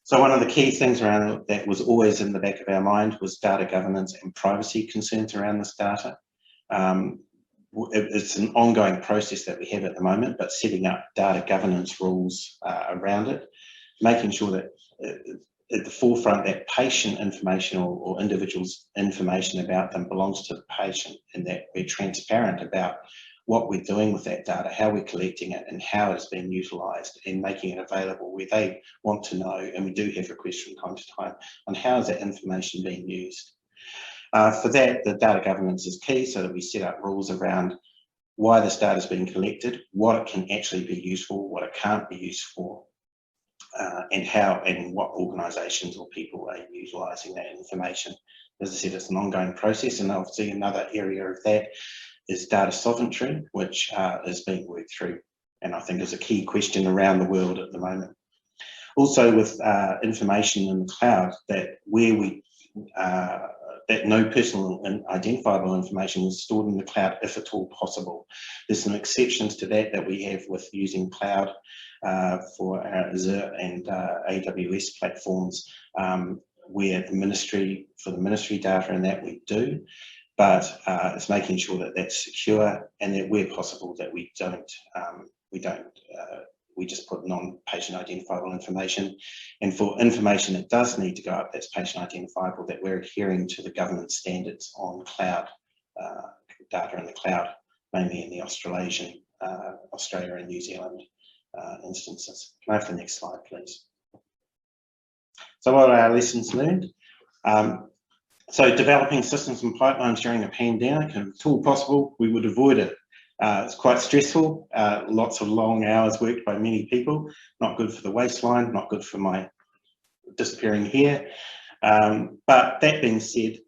So one of the key things around that was always in the back of our mind was data governance and privacy concerns around this data. It's an ongoing process that we have at the moment, but setting up data governance rules around it, making sure that at the forefront that patient information or individuals' information about them belongs to the patient, and that we're transparent about what we're doing with that data, how we're collecting it, and how it's being utilised, and making it available where they want to know, and we do have requests from time to time, on how is that information being used. For that, the data governance is key, so that we set up rules around why this data is being collected, what it can actually be used for, what it can't be used for, and how and what organisations or people are utilising that information. As I said, it's an ongoing process, and obviously another area of that is data sovereignty, which is being worked through, and I think is a key question around the world at the moment. Also with information in the cloud, that where we that no personal and identifiable information is stored in the cloud if at all possible. There's some exceptions to that we have with using cloud for our Azure and AWS platforms, where the ministry, for the ministry data and that we do, but it's making sure that that's secure, and that where possible that we just put non-patient identifiable information. And for information that does need to go up that's patient identifiable, that we're adhering to the government standards on cloud data in the cloud, mainly in the Australia and New Zealand instances. Can I have the next slide, please? So what are our lessons learned? So developing systems and pipelines during a pandemic, if at all possible, we would avoid it. It's quite stressful, lots of long hours worked by many people, not good for the waistline, not good for my disappearing hair. But that being said,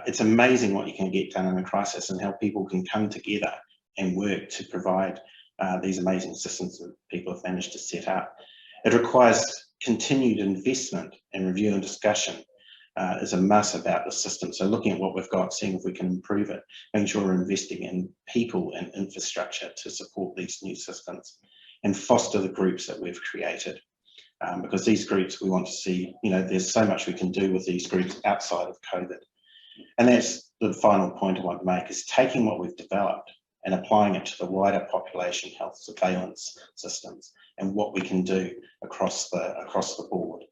it's amazing what you can get done in a crisis and how people can come together and work to provide these amazing systems that people have managed to set up. It requires continued investment and review and discussion is a must about the system. So looking at what we've got, seeing if we can improve it, making sure we're investing in people and infrastructure to support these new systems, and foster the groups that we've created. Because these groups, we want to see, there's so much we can do with these groups outside of COVID. And that's the final point I want to make, is taking what we've developed and applying it to the wider population health surveillance systems and what we can do across the board.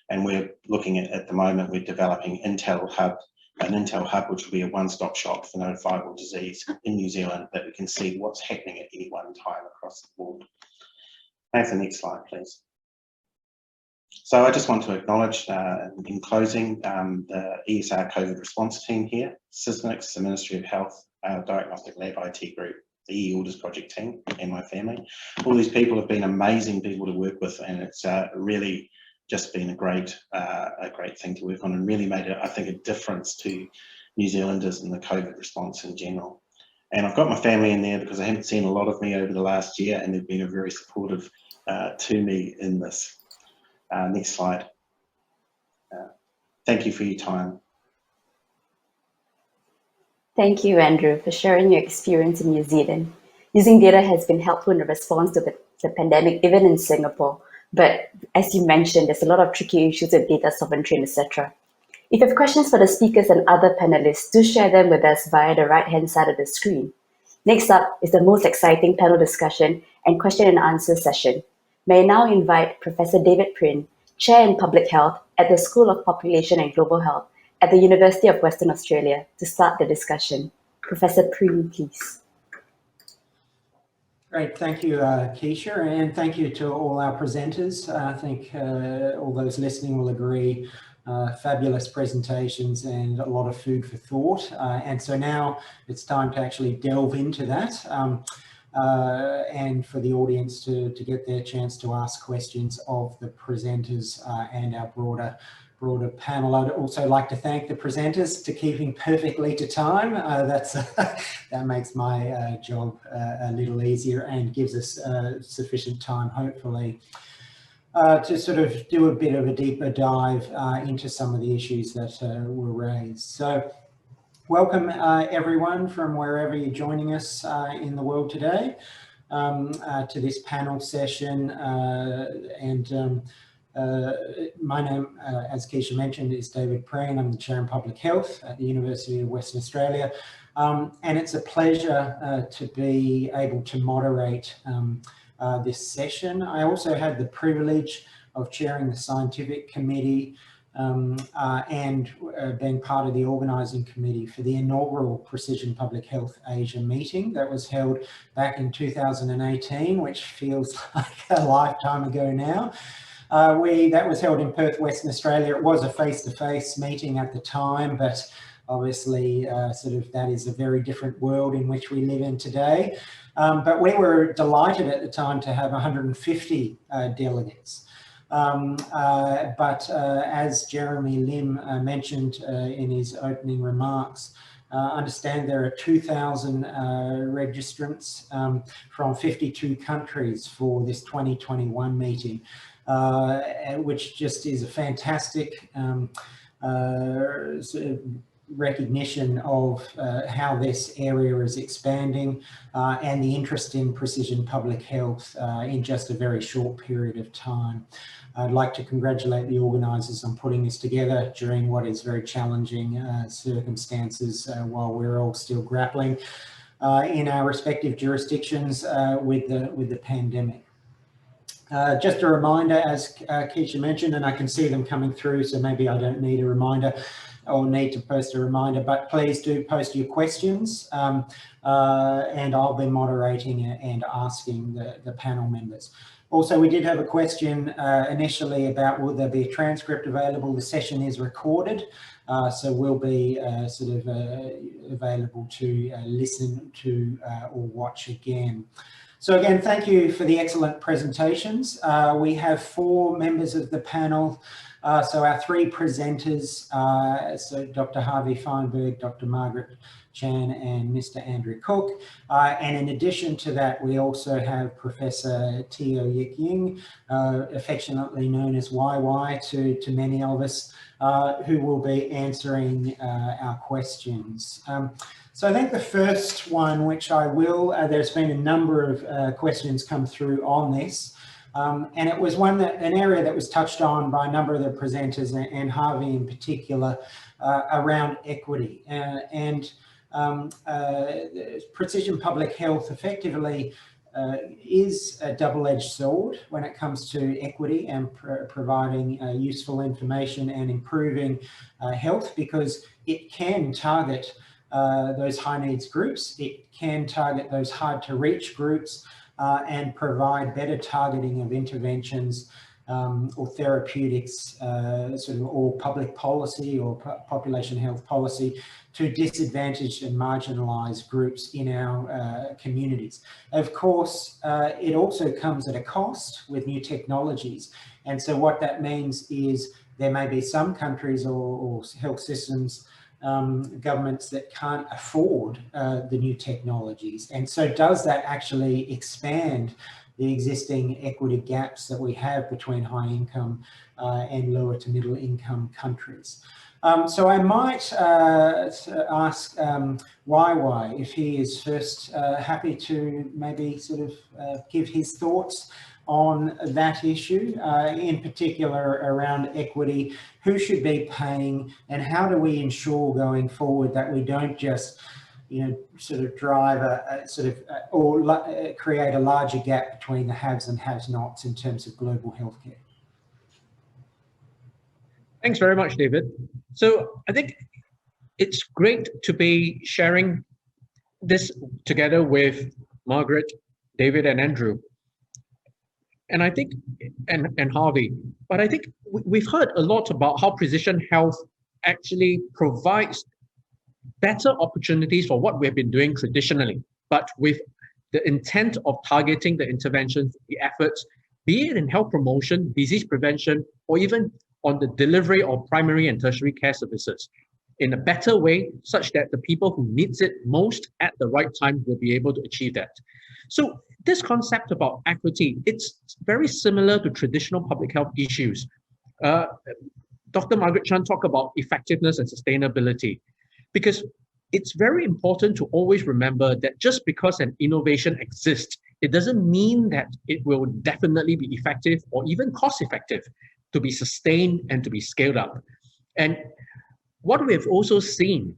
And we're looking at the moment, we're developing Intel Hub, an Intel Hub which will be a one-stop shop for notifiable disease in New Zealand, that we can see what's happening at any one time across the board. Have the next slide, please. So I just want to acknowledge, in closing, the ESR COVID response team here, Sysmex, the Ministry of Health, our Diagnostic Lab IT group, the e-orders project team, and my family. All these people have been amazing people to work with, and it's really just been a great thing to work on, and really made, I think, a difference to New Zealanders in the COVID response in general. And I've got my family in there because I haven't seen a lot of me over the last year, and they've been very supportive to me in this. Next slide. Thank you for your time. Thank you, Andrew, for sharing your experience in New Zealand. Using data has been helpful in the response to the pandemic, even in Singapore. But as you mentioned, there's a lot of tricky issues with data sovereignty, etc. If you have questions for the speakers and other panelists, do share them with us via the right-hand side of the screen. Next up is the most exciting panel discussion and question and answer session. May I now invite Professor David Preen, Chair in Public Health at the School of Population and Global Health at the University of Western Australia to start the discussion. Professor Preen, please. Great, thank you, Kiesha, and thank you to all our presenters. I think all those listening will agree, fabulous presentations and a lot of food for thought. And so now it's time to actually delve into that and for the audience to get their chance to ask questions of the presenters and our broader panel. I'd also like to thank the presenters for keeping perfectly to time. That makes my job a little easier and gives us sufficient time, hopefully, to sort of do a bit of a deeper dive into some of the issues that were raised. So welcome everyone from wherever you're joining us in the world today to this panel session. My name, as Kiesha mentioned, is David Preen. I'm the Chair in Public Health at the University of Western Australia. And it's a pleasure to be able to moderate this session. I also had the privilege of chairing the scientific committee and being part of the organising committee for the inaugural Precision Public Health Asia meeting that was held back in 2018, which feels like a lifetime ago now. That was held in Perth, Western Australia. It was a face-to-face meeting at the time, but obviously sort of that is a very different world in which we live in today. But we were delighted at the time to have 150 delegates. But as Jeremy Lim mentioned in his opening remarks, I understand there are 2,000 registrants from 52 countries for this 2021 meeting. Which just is a fantastic recognition of how this area is expanding and the interest in precision public health in just a very short period of time. I'd like to congratulate the organisers on putting this together during what is very challenging circumstances while we're all still grappling in our respective jurisdictions with the pandemic. Just a reminder, as Kiesha mentioned, and I can see them coming through, so maybe I don't need a reminder or need to post a reminder, but please do post your questions and I'll be moderating and asking the panel members. Also, we did have a question initially about will there be a transcript available. The session is recorded, so we'll be sort of available to listen to or watch again. So again, thank you for the excellent presentations. We have 4 members of the panel. So our 3 presenters, so Dr. Harvey Fineberg, Dr. Margaret Chan and Mr. Andrew Crooke. And in addition to that, we also have Professor Teo Yik Ying, affectionately known as 𝗦𝗲𝗀𝗀 to many of us, who will be answering our questions. So I think the first one, which I will, there's been a number of questions come through on this, and it was an area that was touched on by a number of the presenters and Harvey in particular around equity. Precision public health effectively is a double-edged sword when it comes to equity and providing useful information and improving health, because it can target those high needs groups, it can target those hard to reach groups and provide better targeting of interventions or therapeutics, sort of or public policy or population health policy to disadvantaged and marginalised groups in our communities. Of course, it also comes at a cost with new technologies. And so what that means is there may be some countries or health systems, governments that can't afford the new technologies. And so does that actually expand the existing equity gaps that we have between high income and lower to middle income countries? So I might ask 𝗦𝗏 if he is first happy to maybe sort of give his thoughts on that issue, in particular around equity, who should be paying, and how do we ensure going forward that we don't just, sort of drive or create a larger gap between the haves and have-nots in terms of global healthcare. Thanks very much, David. So I think it's great to be sharing this together with Margaret, David, and Andrew. And I think, and Harvey, but I think we've heard a lot about how precision health actually provides better opportunities for what we've been doing traditionally, but with the intent of targeting the interventions, the efforts, be it in health promotion, disease prevention, or even on the delivery of primary and tertiary care services in a better way, such that the people who needs it most at the right time will be able to achieve that. So this concept about equity, it's very similar to traditional public health issues. Dr. Margaret Chan talked about effectiveness and sustainability, because it's very important to always remember that just because an innovation exists, it doesn't mean that it will definitely be effective or even cost effective to be sustained and to be scaled up. And what we've also seen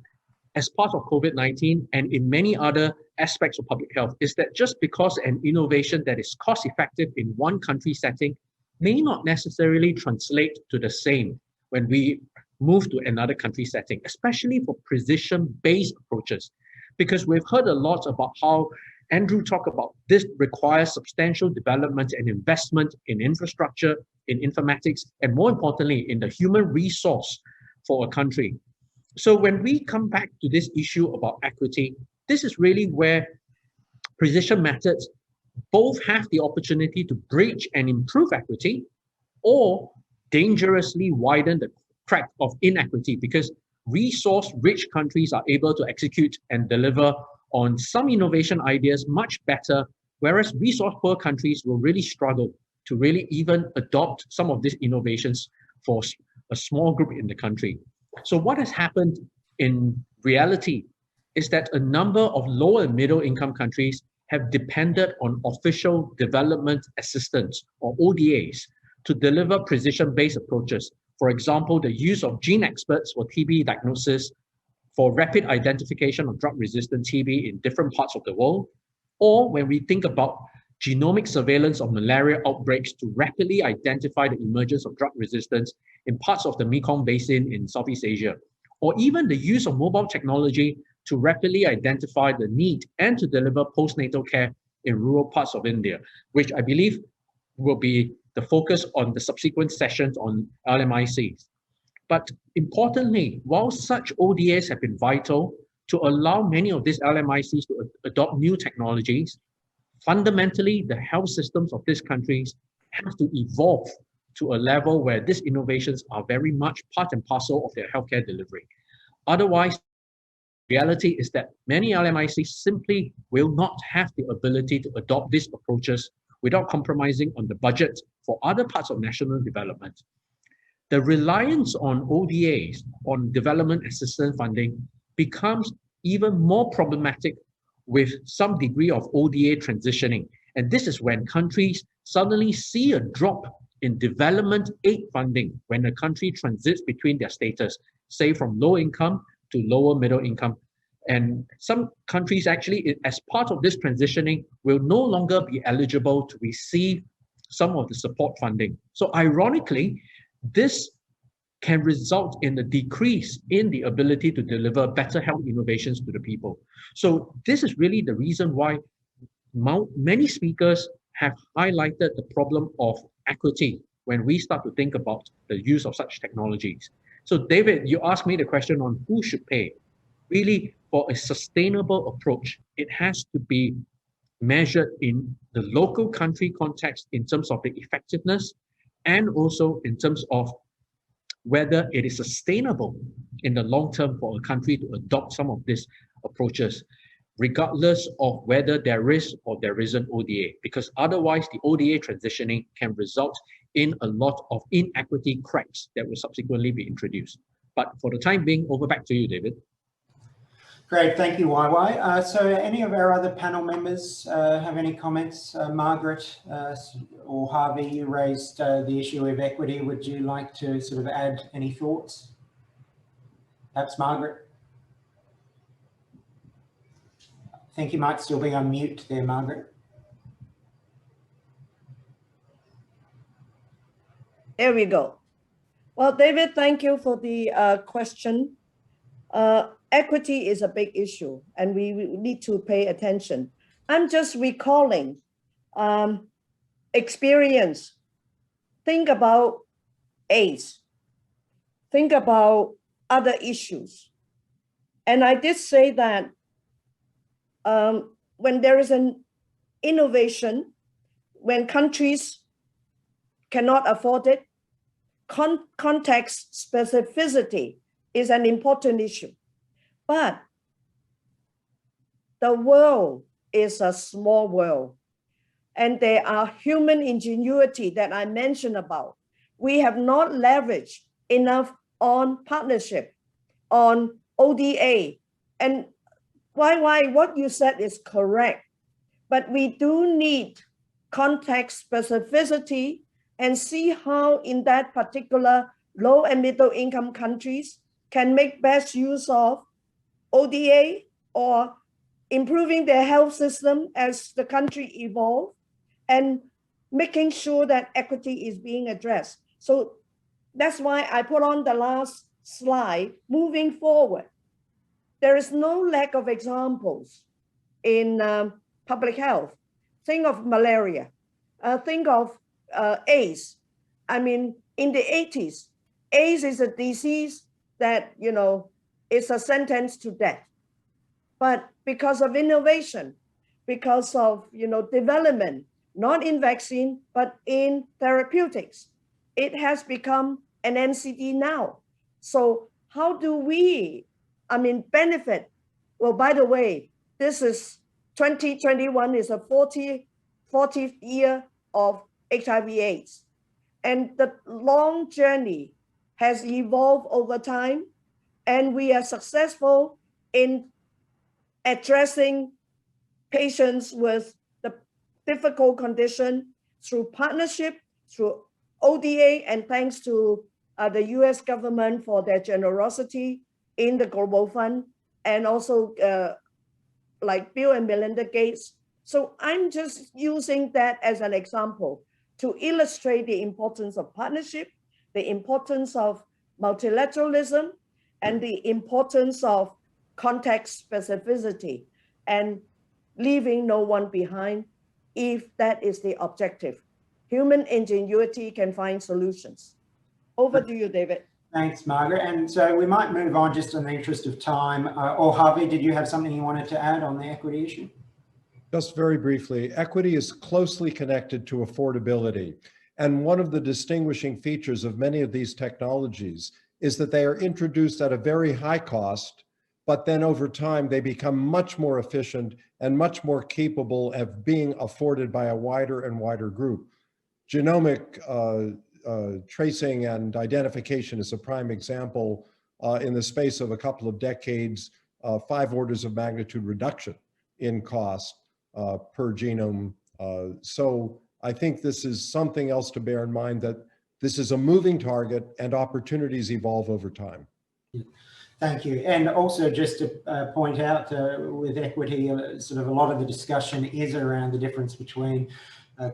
as part of COVID-19 and in many other aspects of public health is that just because an innovation that is cost effective in one country setting may not necessarily translate to the same when we move to another country setting, especially for precision-based approaches. Because we've heard a lot about how Andrew talked about this requires substantial development and investment in infrastructure, in informatics, and more importantly, in the human resource for a country. So when we come back to this issue about equity, this is really where precision methods both have the opportunity to bridge and improve equity or dangerously widen the crack of inequity, because resource-rich countries are able to execute and deliver on some innovation ideas much better, whereas resource-poor countries will really struggle to really even adopt some of these innovations for a small group in the country. So what has happened in reality is that a number of low and middle income countries have depended on official development assistance, or ODAs, to deliver precision-based approaches. For example, the use of gene experts for TB diagnosis, for rapid identification of drug-resistant TB in different parts of the world, or when we think about genomic surveillance of malaria outbreaks to rapidly identify the emergence of drug resistance in parts of the Mekong Basin in Southeast Asia, or even the use of mobile technology to rapidly identify the need and to deliver postnatal care in rural parts of India, which I believe will be the focus on the subsequent sessions on LMICs. But importantly, while such ODAs have been vital to allow many of these LMICs to adopt new technologies, fundamentally, the health systems of these countries have to evolve to a level where these innovations are very much part and parcel of their healthcare delivery. Otherwise, reality is that many LMICs simply will not have the ability to adopt these approaches without compromising on the budget for other parts of national development. The reliance on ODAs, on development assistance funding, becomes even more problematic with some degree of ODA transitioning. And this is when countries suddenly see a drop in development aid funding when the country transits between their status, say from low income to lower middle income. And some countries actually, as part of this transitioning, will no longer be eligible to receive some of the support funding. So ironically, this can result in a decrease in the ability to deliver better health innovations to the people. So this is really the reason why many speakers have highlighted the problem of equity when we start to think about the use of such technologies. So David, you asked me the question on who should pay. Really, for a sustainable approach, it has to be measured in the local country context in terms of the effectiveness and also in terms of whether it is sustainable in the long term for a country to adopt some of these approaches, regardless of whether there is or there isn't ODA, because otherwise the ODA transitioning can result in a lot of inequity cracks that will subsequently be introduced. But for the time being, over back to you, David. Great, thank you, 𝗦𝗧. So any of our other panel members have any comments? Margaret or Harvey, you raised the issue of equity. Would you like to sort of add any thoughts? Perhaps Margaret? I think you might still be on mute there, Margaret. There we go. Well, David, thank you for the question. Equity is a big issue and we need to pay attention. I'm just recalling experience. Think about AIDS. Think about other issues. And I did say that when there is an innovation, when countries cannot afford it, context specificity is an important issue. But the world is a small world, and there are human ingenuity that I mentioned about. We have not leveraged enough on partnership, on ODA, and what you said is correct, but we do need context specificity and see how in that particular low and middle income countries can make best use of ODA or improving their health system as the country evolves and making sure that equity is being addressed. So that's why I put on the last slide, moving forward. There is no lack of examples in public health. Think of malaria, think of AIDS. I mean, in the 80s, AIDS is a disease that, you know, is a sentence to death. But because of innovation, because of, you know, development, not in vaccine, but in therapeutics, it has become an NCD now. So how do we, benefit? Well, by the way, this is 2021 is a 40th year of HIV/AIDS. And the long journey has evolved over time, and we are successful in addressing patients with the difficult condition through partnership, through ODA, and thanks to the US government for their generosity in the Global Fund, and also like Bill and Melinda Gates. So I'm just using that as an example to illustrate the importance of partnership, the importance of multilateralism, and the importance of context specificity, and leaving no one behind if that is the objective. Human ingenuity can find solutions. Over to you, David. Thanks, Margaret. And so we might move on just in the interest of time. Or Harvey, did you have something you wanted to add on the equity issue? Just very briefly, equity is closely connected to affordability. And one of the distinguishing features of many of these technologies is that they are introduced at a very high cost, but then over time they become much more efficient and much more capable of being afforded by a wider and wider group. Genomic tracing and identification is a prime example. In the space of a couple of decades, 5 orders of magnitude reduction in cost per genome. So I think this is something else to bear in mind, that this is a moving target and opportunities evolve over time. Thank you. And also just to point out with equity, sort of a lot of the discussion is around the difference between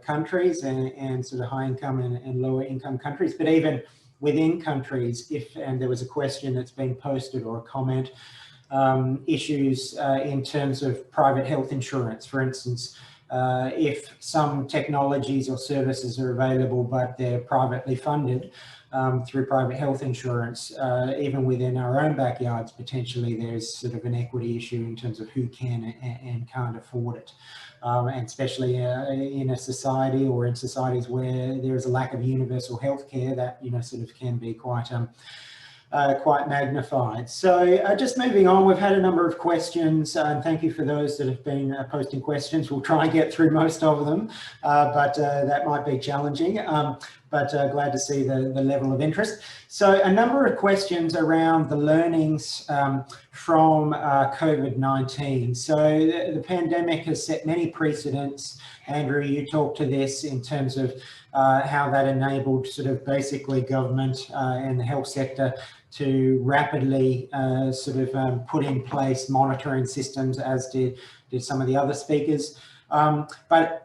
countries and sort of high income and lower income countries, but even within countries, and there was a question that's been posted or a comment, issues in terms of private health insurance. For instance, if some technologies or services are available, but they're privately funded through private health insurance, even within our own backyards, potentially there's sort of an equity issue in terms of who can and can't afford it. And especially in a society or in societies where there is a lack of universal health care, that, you know, sort of can be quite quite magnified. So just moving on, we've had a number of questions, and thank you for those that have been posting questions. We'll try and get through most of them, but that might be challenging. But glad to see the level of interest. So a number of questions around the learnings from COVID-19. So the pandemic has set many precedents. Andrew, you talked to this in terms of how that enabled sort of basically government and the health sector to rapidly put in place monitoring systems, as did some of the other speakers. But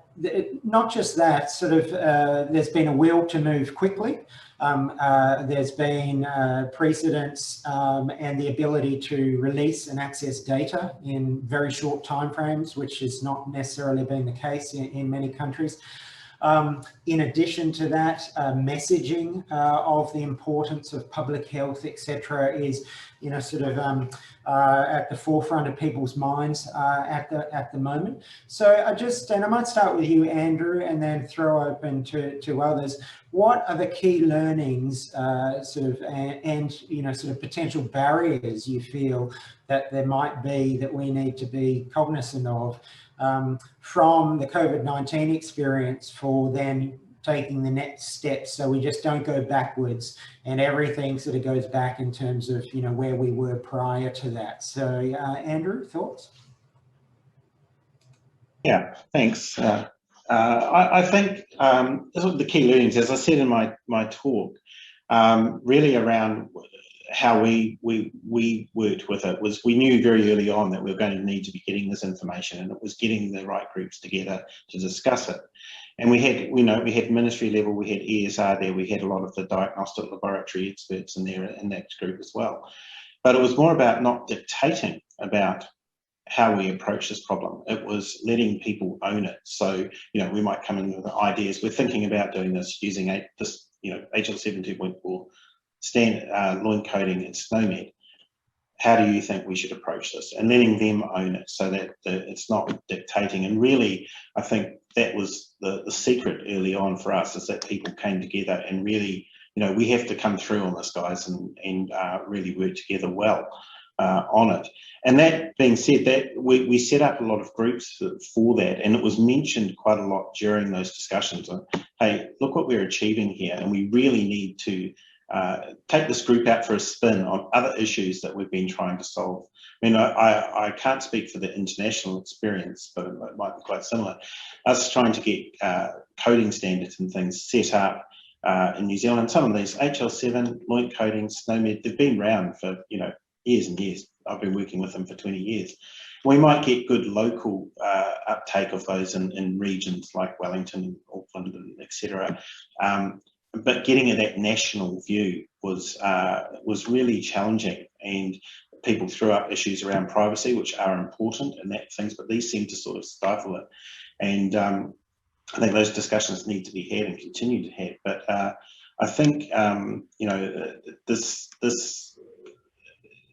not just that, there's been a will to move quickly. There's been precedents and the ability to release and access data in very short timeframes, which has not necessarily been the case in many countries. In addition to that, messaging of the importance of public health, etc., is, at the forefront of people's minds at the moment. So and I might start with you, Andrew, and then throw open to others. What are the key learnings, and potential barriers you feel that there might be that we need to be cognizant of from the COVID-19 experience for then taking the next steps, so we just don't go backwards and everything sort of goes back in terms of where we were prior to that. So Andrew, thoughts? Yeah, thanks. I think the key learnings, as I said in my talk, really around how we worked with it, was we knew very early on that we were going to need to be getting this information, and it was getting the right groups together to discuss it. And we had ministry level, we had ESR there, we had a lot of the diagnostic laboratory experts in there in that group as well. But it was more about not dictating about how we approach this problem. It was letting people own it. So, we might come in with ideas. We're thinking about doing this using HL7 2.4 standard loin coding and 𝗏𝗏𝗏. How do you think we should approach this? And letting them own it so that it's not dictating. And really, I think that was the secret early on for us, is that people came together and really, we have to come through on this, guys, and really work together well on it. And that being said, that we set up a lot of groups for that, and it was mentioned quite a lot during those discussions. Hey, look what we're achieving here, and we really need to take this group out for a spin on other issues that we've been trying to solve. I mean, I can't speak for the international experience, but it might be quite similar. Us trying to get coding standards and things set up in New Zealand. Some of these HL7, loin coding, 𝗏𝗏𝗏, they've been around for years and years. I've been working with them for 20 years. We might get good local uptake of those in regions like Wellington and Auckland, and etc. But getting that national view was really challenging, and people threw up issues around privacy, which are important and that things, but these seem to sort of stifle it. And I think those discussions need to be had and continue to have. But I think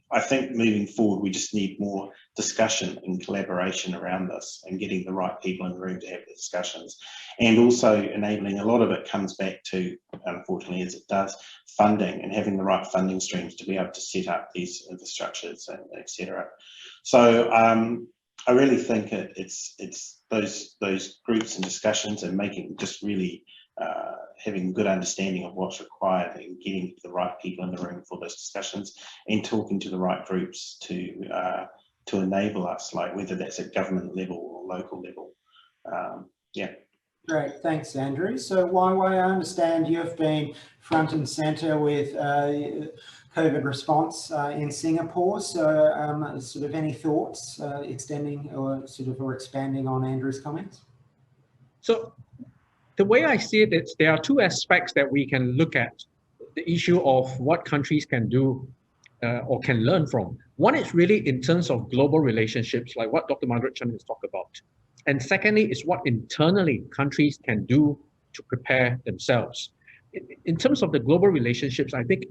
I think moving forward, we just need more discussion and collaboration around this, and getting the right people in the room to have the discussions, and also enabling. A lot of it comes back to, unfortunately, as it does, funding, and having the right funding streams to be able to set up these infrastructures, and etc. So I really think it's those groups and discussions, and making just really having good understanding of what's required, and getting the right people in the room for those discussions, and talking to the right groups to enable us, like whether that's at government level or local level. Yeah. Great, thanks, Andrew. So 𝗏𝗏, I understand you've been front and centre with COVID response in Singapore. So sort of any thoughts extending or expanding on Andrew's comments? So the way I see it is there are two aspects that we can look at the issue of what countries can do or can learn from. One is really in terms of global relationships, like what Dr. Margaret Chun has talked about. And secondly is what internally countries can do to prepare themselves. In terms of the global relationships, I think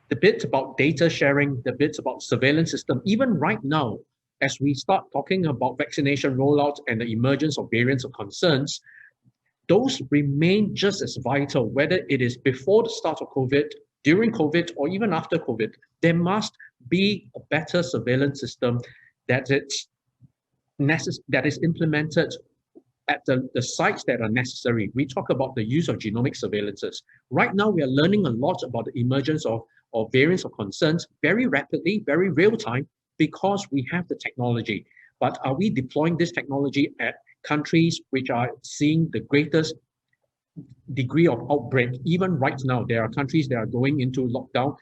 the bits about data sharing, the bits about surveillance system, even right now, as we start talking about vaccination rollouts and the emergence of variants of concerns, those remain just as vital, whether it is before the start of COVID, during COVID or even after COVID, there must be a better surveillance system that is implemented at the sites that are necessary. We talk about the use of genomic surveillances. Right now, we are learning a lot about the emergence of variants of concerns very rapidly, very real time, because we have the technology. But are we deploying this technology at countries which are seeing the greatest degree of outbreak? Even right now, there are countries that are going into lockdown.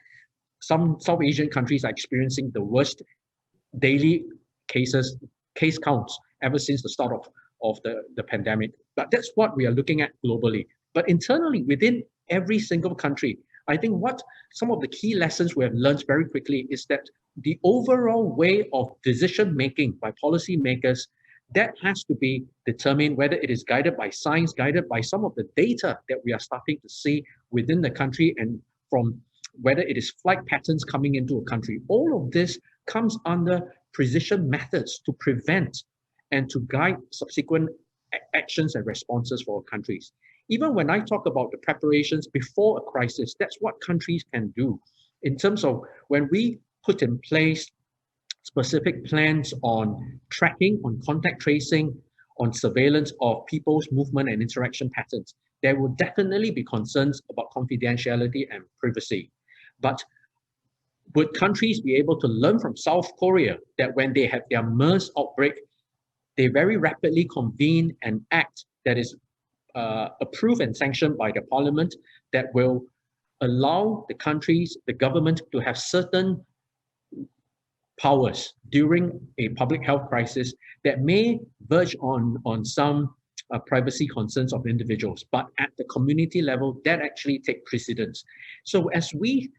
Some South Asian countries are experiencing the worst daily case counts ever since the start of the pandemic. But that's what we are looking at globally. But internally, within every single country, I think what some of the key lessons we have learned very quickly is that the overall way of decision making by policymakers, that has to be determined whether it is guided by science, guided by some of the data that we are starting to see within the country, and from whether it is flight patterns coming into a country. All of this comes under precision methods to prevent and to guide subsequent actions and responses for countries. Even when I talk about the preparations before a crisis, that's what countries can do in terms of when we put in place specific plans on tracking, on contact tracing, on surveillance of people's movement and interaction patterns. There will definitely be concerns about confidentiality and privacy. But would countries be able to learn from South Korea that when they have their MERS outbreak, they very rapidly convene an act that is approved and sanctioned by the parliament that will allow the countries, the government, to have certain powers during a public health crisis that may verge on some privacy concerns of individuals, but at the community level, that actually take precedence. So as we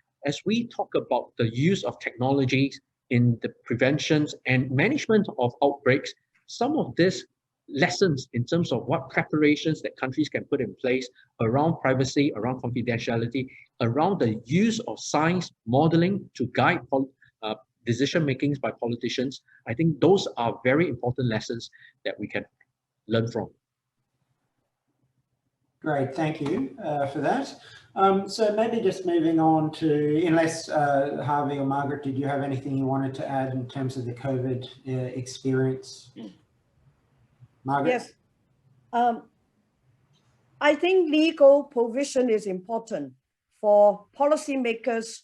talk about the use of technologies in the prevention and management of outbreaks, some of these lessons in terms of what preparations that countries can put in place around privacy, around confidentiality, around the use of science modeling to guide decision makings by politicians, I think those are very important lessons that we can learn from. Great, thank you for that. So maybe just moving on to, unless Harvey or Margaret, did you have anything you wanted to add in terms of the COVID experience? Margaret? Yes. I think legal provision is important for policymakers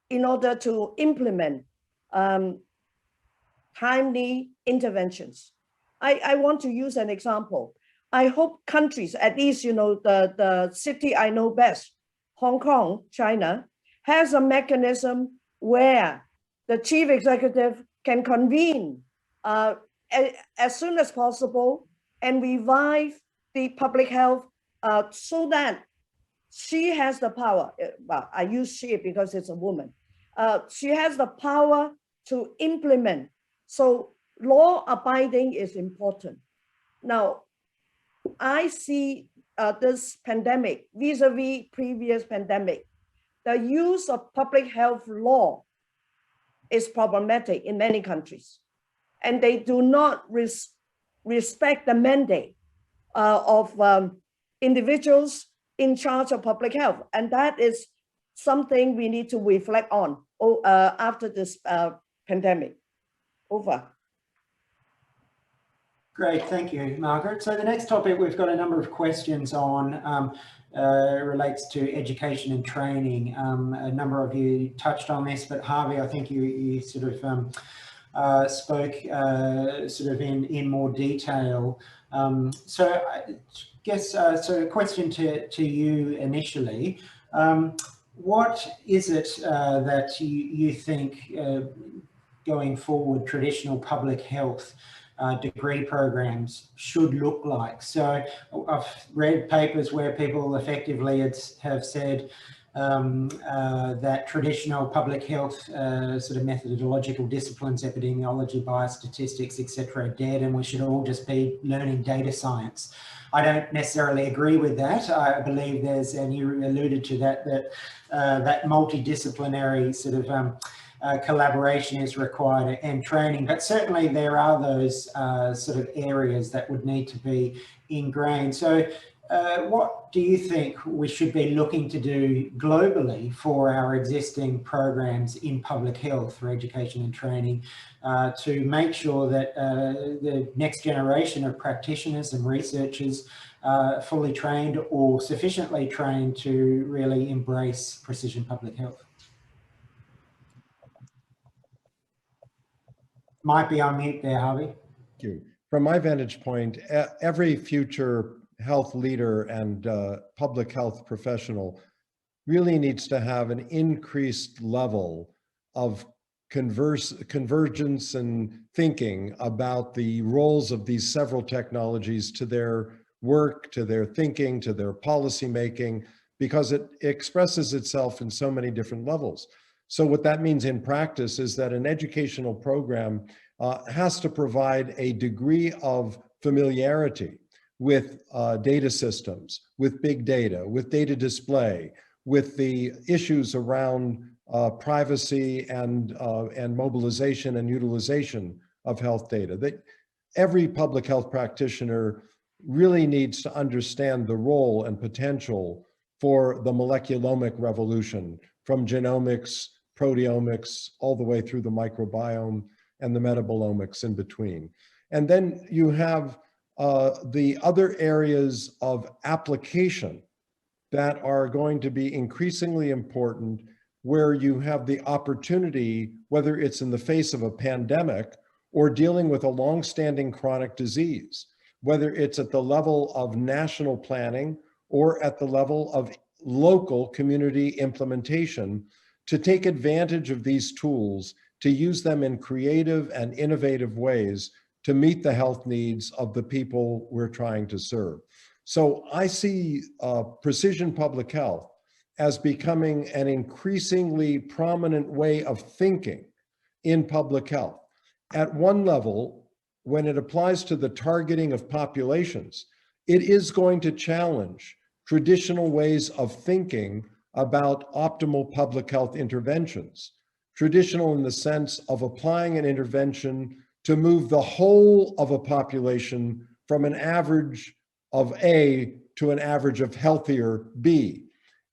in order to implement timely interventions. I want to use an example. I hope countries, at least, the city I know best, Hong Kong, China, has a mechanism where the chief executive can convene as soon as possible and revive the public health so that she has the power. Well, I use she because it's a woman. She has the power to implement. So law abiding is important. Now, I see this pandemic vis-a-vis previous pandemic. The use of public health law is problematic in many countries, and they do not respect the mandate of individuals in charge of public health. And that is something we need to reflect on after this pandemic. Over. Great, thank you, Margaret. So the next topic we've got a number of questions on relates to education and training. A number of you touched on this, but Harvey, I think you sort of spoke sort of in more detail. So I guess, so a question to you initially. What is it that you think going forward traditional public health degree programs should look like? So I've read papers where people effectively have said that traditional public health sort of methodological disciplines, epidemiology, biostatistics, etc., are dead, and we should all just be learning data science. I don't necessarily agree with that. I believe there's, and you alluded to that, that multidisciplinary sort of collaboration is required and training, but certainly there are those sort of areas that would need to be ingrained. So what do you think we should be looking to do globally for our existing programs in public health for education and training to make sure that the next generation of practitioners and researchers are fully trained or sufficiently trained to really embrace precision public health? Might be on mute there, Harvey. Thank you. From my vantage point, every future health leader and public health professional really needs to have an increased level of convergence and thinking about the roles of these several technologies to their work, to their thinking, to their policy making, because it expresses itself in so many different levels. So what that means in practice is that an educational program has to provide a degree of familiarity with data systems, with big data, with data display, with the issues around privacy and mobilization and utilization of health data. That every public health practitioner really needs to understand the role and potential for the moleculomic revolution, from genomics, proteomics, all the way through the microbiome and the metabolomics in between. And then you have the other areas of application that are going to be increasingly important, where you have the opportunity, whether it's in the face of a pandemic or dealing with a long-standing chronic disease, whether it's at the level of national planning or at the level of local community implementation, to take advantage of these tools, to use them in creative and innovative ways to meet the health needs of the people we're trying to serve. So I see precision public health as becoming an increasingly prominent way of thinking in public health. At one level, when it applies to the targeting of populations, it is going to challenge traditional ways of thinking about optimal public health interventions. Traditional in the sense of applying an intervention to move the whole of a population from an average of A to an average of healthier B,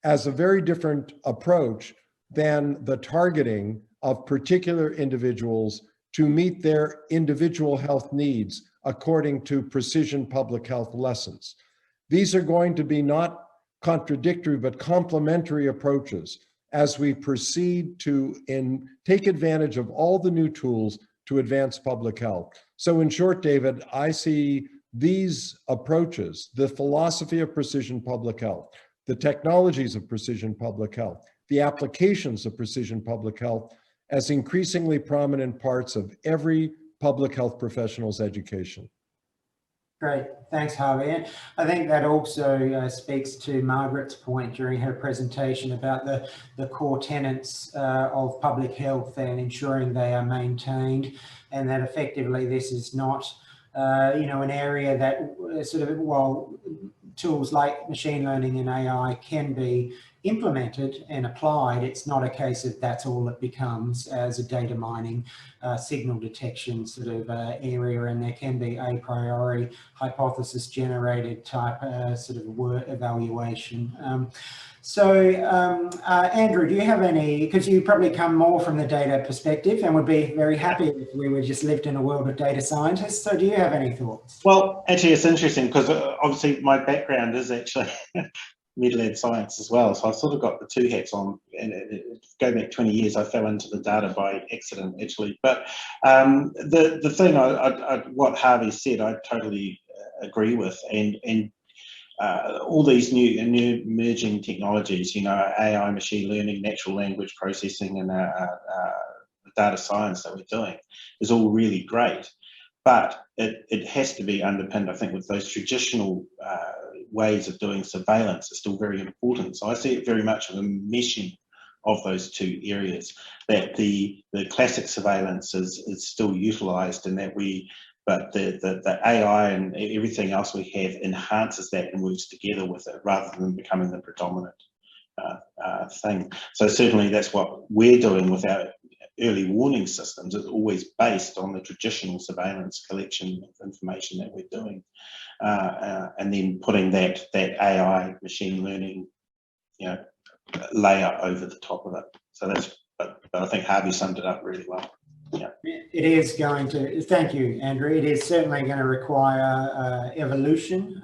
as a very different approach than the targeting of particular individuals to meet their individual health needs according to precision public health lessons. These are going to be not contradictory, but complementary approaches as we proceed to take advantage of all the new tools to advance public health. So in short, David, I see these approaches, the philosophy of precision public health, the technologies of precision public health, the applications of precision public health, as increasingly prominent parts of every public health professional's education. Great, thanks, Harvey. And I think that also speaks to Margaret's point during her presentation about the core tenets of public health and ensuring they are maintained, and that effectively this is not, an area that sort of, while tools like machine learning and AI can be implemented and applied, it's not a case of that's all it becomes as a data mining, signal detection sort of area, and there can be a priori hypothesis generated type sort of work evaluation. Andrew, do you have any, because you probably come more from the data perspective and would be very happy if we were just lived in a world of data scientists, so do you have any thoughts? Well, actually it's interesting because obviously my background is actually med-lab science as well, so I've sort of got the two hats on, and go back 20 years I fell into the data by accident actually, but the thing what Harvey said I totally agree with, and all these new emerging technologies, AI, machine learning, natural language processing, and the data science that we're doing is all really great, but it has to be underpinned, I think, with those traditional ways of doing surveillance are still very important. So I see it very much as a meshing of those two areas, that the classic surveillance is still utilised, and that but the AI and everything else we have enhances that and works together with it rather than becoming the predominant thing. So certainly that's what we're doing with our early warning systems is always based on the traditional surveillance collection of information that we're doing, and then putting that AI machine learning, layer over the top of it. So that's, but I think Harvey summed it up really well. Yeah. It is going to, thank you, Andrew. It is certainly going to require evolution,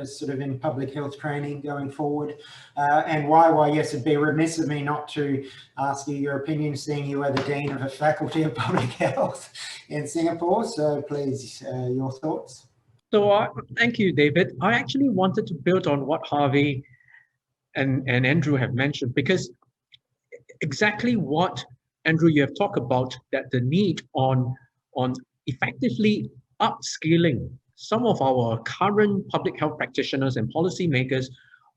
sort of in public health training going forward. And yes, it'd be remiss of me not to ask you your opinion, seeing you are the Dean of the Faculty of Public Health in Singapore. So please, your thoughts. So thank you, David. I actually wanted to build on what Harvey and Andrew have mentioned, because exactly what Andrew, you have talked about, that the need on effectively upskilling some of our current public health practitioners and policymakers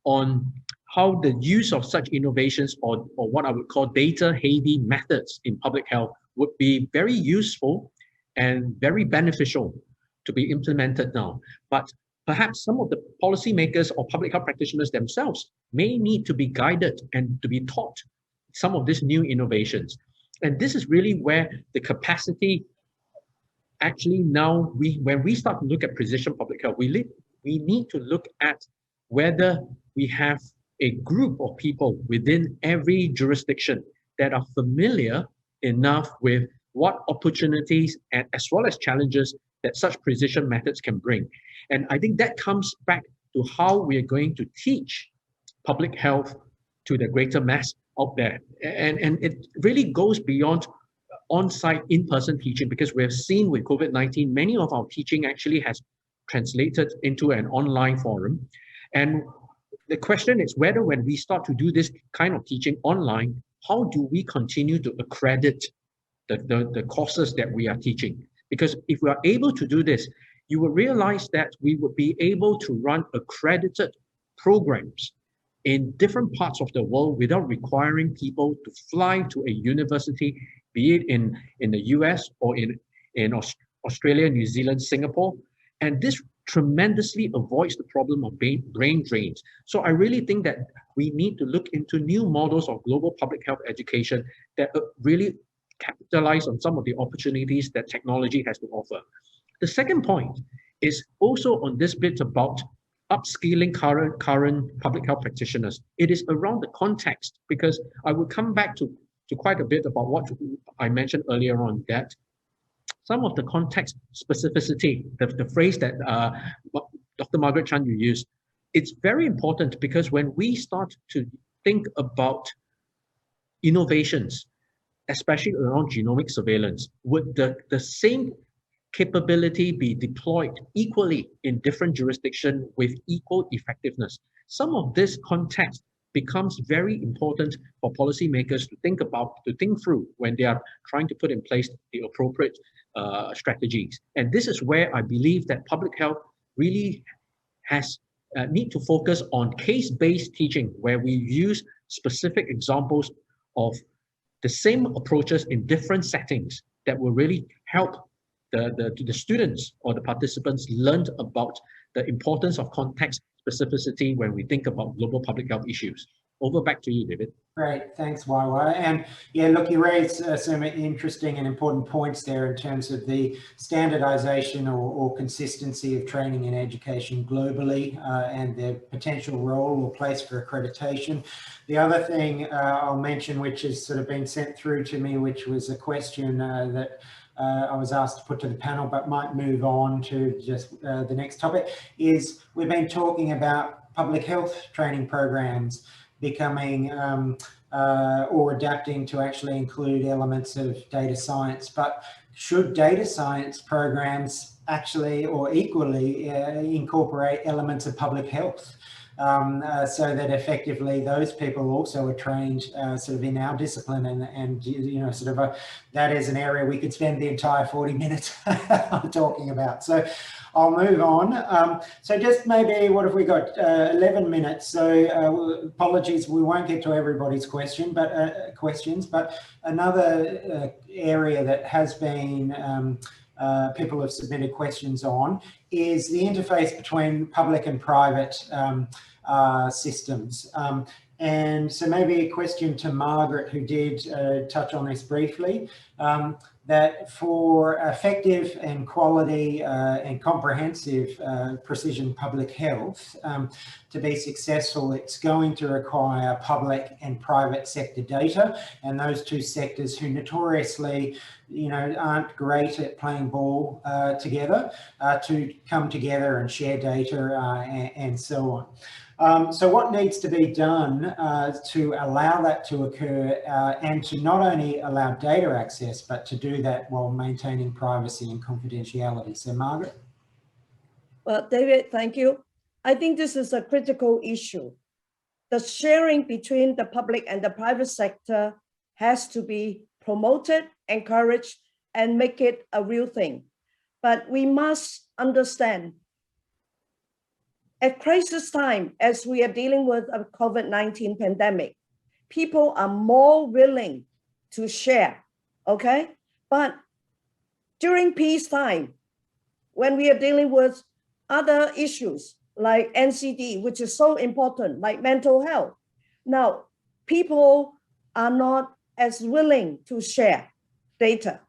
on how the use of such innovations or what I would call data-heavy methods in public health would be very useful and very beneficial to be implemented now. But perhaps some of the policymakers or public health practitioners themselves may need to be guided and to be taught some of these new innovations. And this is really where the capacity, actually now, when we start to look at precision public health, we need to look at whether we have a group of people within every jurisdiction that are familiar enough with what opportunities and as well as challenges that such precision methods can bring. And I think that comes back to how we are going to teach public health to the greater mass out there. And it really goes beyond on-site in-person teaching, because we have seen with COVID-19, many of our teaching actually has translated into an online forum. And the question is whether when we start to do this kind of teaching online, how do we continue to accredit the courses that we are teaching? Because if we are able to do this, you will realize that we would be able to run accredited programs in different parts of the world without requiring people to fly to a university, be it in the US or in Australia, New Zealand, Singapore. And this tremendously avoids the problem of brain drains. So I really think that we need to look into new models of global public health education that really capitalize on some of the opportunities that technology has to offer. The second point is also on this bit about upskilling current public health practitioners. It is around the context, because I will come back to quite a bit about what I mentioned earlier on, that some of the context specificity, the phrase that Dr. Margaret Chan, you used, it's very important, because when we start to think about innovations, especially around genomic surveillance, would the same capability be deployed equally in different jurisdictions with equal effectiveness? Some of this context becomes very important for policymakers to think about, to think through when they are trying to put in place the appropriate strategies. And this is where I believe that public health really has need to focus on case-based teaching, where we use specific examples of the same approaches in different settings that will really help the students or the participants learn about the importance of context specificity when we think about global public health issues. Over back to you, David. Great, thanks, 𝗲𝗲. And yeah, look, you raised some interesting and important points there in terms of the standardization or consistency of training and education globally, and their potential role or place for accreditation. The other thing I'll mention, which has sort of been sent through to me, which was a question that I was asked to put to the panel, but might move on to just the next topic, is we've been talking about public health training programs becoming or adapting to actually include elements of data science. But should data science programs actually or equally incorporate elements of public health? So that effectively those people also are trained sort of in our discipline, and you know, sort of that is an area we could spend the entire 40 minutes talking about. So I'll move on. So just maybe, what have we got? 11 minutes. So apologies, we won't get to everybody's questions, but another area that has been people have submitted questions on is the interface between public and private systems. And so maybe a question to Margaret, who did touch on this briefly, that for effective and quality and comprehensive precision public health to be successful, it's going to require public and private sector data, and those two sectors who notoriously, you know, aren't great at playing ball together, to come together and share data and so on. So what needs to be done to allow that to occur and to not only allow data access, but to do that while maintaining privacy and confidentiality? So Margaret? Well, David, thank you. I think this is a critical issue. The sharing between the public and the private sector has to be promoted, encouraged, and make it a real thing. But we must understand, at crisis time, as we are dealing with a COVID-19 pandemic, people are more willing to share, okay? But during peacetime, when we are dealing with other issues like NCD, which is so important, like mental health, now people are not as willing to share data.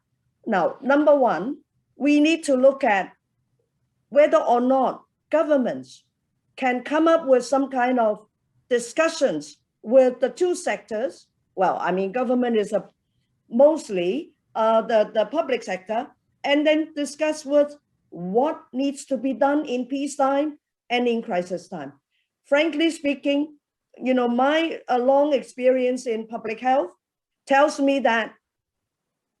Now, number one, we need to look at whether or not governments can come up with some kind of discussions with the two sectors. Well, I mean, government is mostly the public sector, and then discuss with what needs to be done in peacetime and in crisis time. Frankly speaking, you know, my long experience in public health tells me that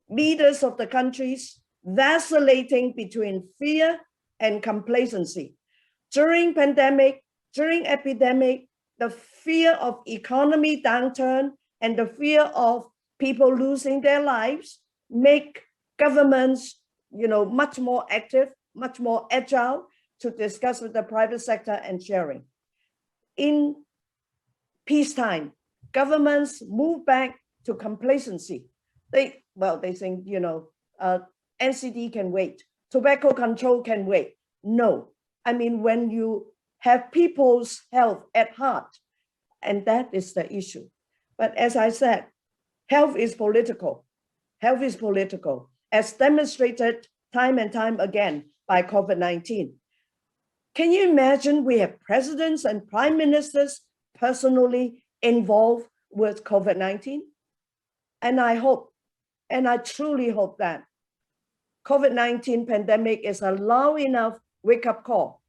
leaders of the countries vacillating between fear and complacency. During pandemic, during epidemic, the fear of economy downturn and the fear of people losing their lives make governments, you know, much more active, much more agile to discuss with the private sector and sharing. In peacetime, governments move back to complacency. They think, you know, NCD can wait, tobacco control can wait. No. I mean, when you have people's health at heart, and that is the issue. But as I said, health is political. Health is political, as demonstrated time and time again by COVID-19. Can you imagine we have presidents and prime ministers personally involved with COVID-19? And I hope, and I truly hope that COVID-19 pandemic is a loud enough wake-up call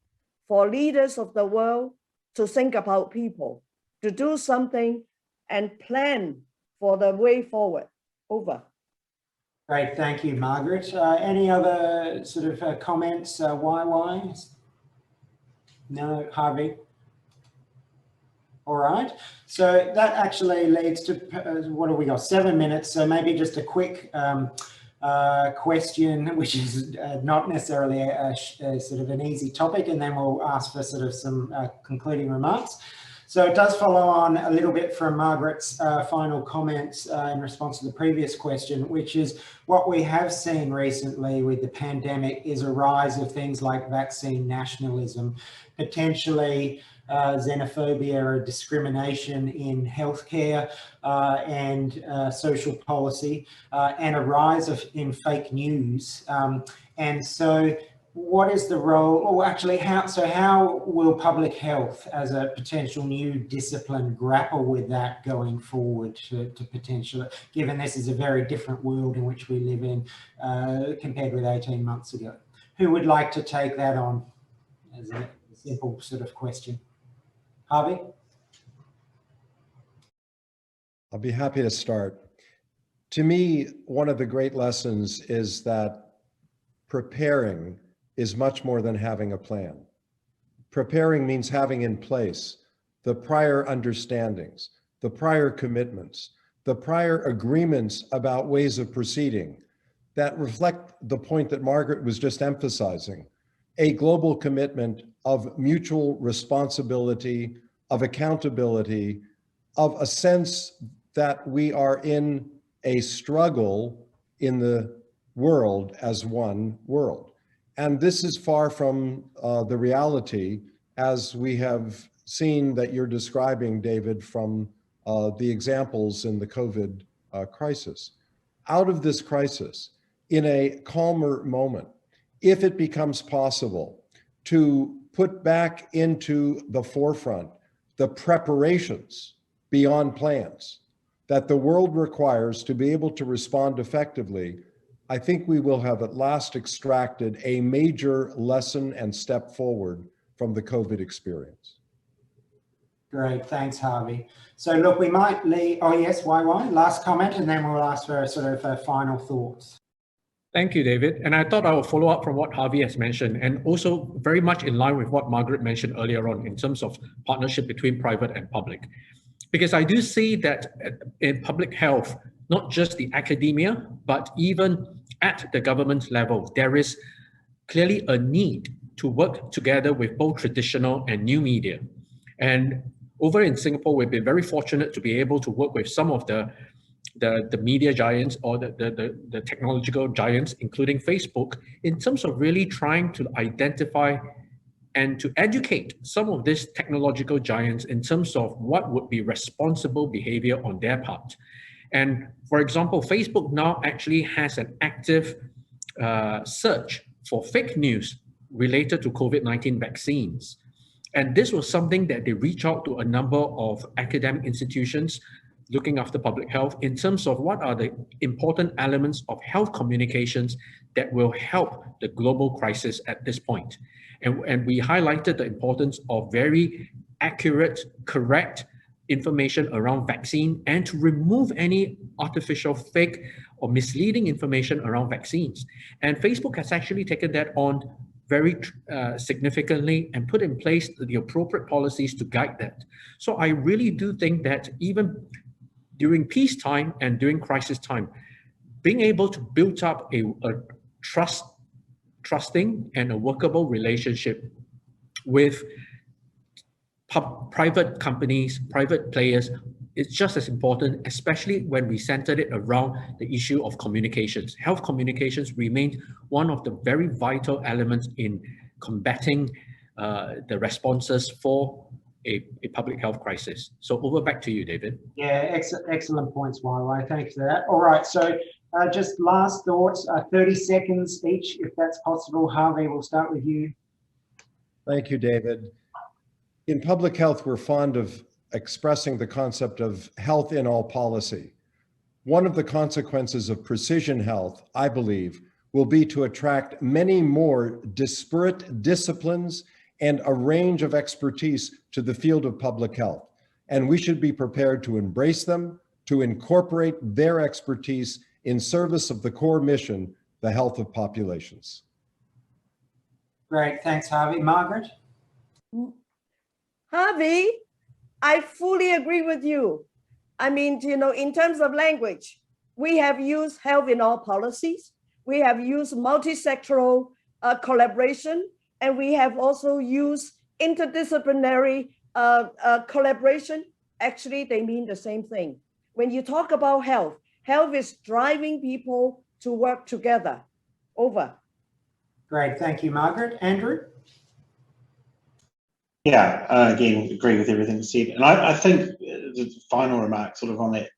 for leaders of the world to think about people, to do something and plan for the way forward. Over. Great, thank you, Margaret. Any other sort of comments? Why? No, Harvey? All right, so that actually leads to, what have we got, 7 minutes, so maybe just a quick question, which is not necessarily a sort of an easy topic, and then we'll ask for sort of some concluding remarks. So it does follow on a little bit from Margaret's final comments in response to the previous question, which is what we have seen recently with the pandemic is a rise of things like vaccine nationalism, potentially xenophobia or discrimination in healthcare and social policy, and a rise in fake news. And so what is the role, or actually how will public health as a potential new discipline grapple with that going forward to potentially, given this is a very different world in which we live in compared with 18 months ago? Who would like to take that on as a simple sort of question? Harvey? I'll be happy to start. To me, one of the great lessons is that preparing is much more than having a plan. Preparing means having in place the prior understandings, the prior commitments, the prior agreements about ways of proceeding that reflect the point that Margaret was just emphasizing, a global commitment of mutual responsibility, of accountability, of a sense that we are in a struggle in the world as one world. And this is far from the reality as we have scene that you're describing, David, from the examples in the COVID crisis. Out of this crisis, in a calmer moment, if it becomes possible to put back into the forefront the preparations beyond plans that the world requires to be able to respond effectively, I think we will have at last extracted a major lesson and step forward from the COVID experience. Great, thanks, Harvey. So look, we might leave, oh yes, 𝗲𝗲, last comment, and then we'll ask for sort of final thoughts. Thank you, David. And I thought I would follow up from what Harvey has mentioned, and also very much in line with what Margaret mentioned earlier on in terms of partnership between private and public. Because I do see that in public health, not just the academia, but even at the government level, there is clearly a need to work together with both traditional and new media. And over in Singapore, we've been very fortunate to be able to work with some of the media giants or the technological giants, including Facebook, in terms of really trying to identify and to educate some of these technological giants in terms of what would be responsible behavior on their part. And for example, Facebook now actually has an active search for fake news related to COVID-19 vaccines. And this was something that they reach out to a number of academic institutions looking after public health in terms of what are the important elements of health communications that will help the global crisis at this point. And we highlighted the importance of very accurate, correct information around vaccine and to remove any artificial, fake or misleading information around vaccines. And Facebook has actually taken that on very significantly and put in place the appropriate policies to guide that. So I really do think that even during peacetime and during crisis time, being able to build up a trusting and a workable relationship with private companies, private players, is just as important, especially when we centered it around the issue of communications. Health communications remains one of the very vital elements in combating the responses for a public health crisis. So over back to you, David. Yeah, excellent points, 𝗲𝗲. Thanks for that. All right, so just last thoughts, 30 seconds each, if that's possible. Harvey, we'll start with you. Thank you, David. In public health, we're fond of expressing the concept of health in all policy. One of the consequences of precision health, I believe, will be to attract many more disparate disciplines and a range of expertise to the field of public health. And we should be prepared to embrace them, to incorporate their expertise in service of the core mission, the health of populations. Great, thanks, Harvey. Margaret? Harvey, I fully agree with you. I mean, you know, in terms of language, we have used health in all policies. We have used multi-sectoral collaboration, and we have also used interdisciplinary collaboration. Actually, they mean the same thing. When you talk about health, health is driving people to work together. Over. Great, thank you, Margaret. Andrew? Yeah, again, agree with everything said. And I think the final remark sort of on that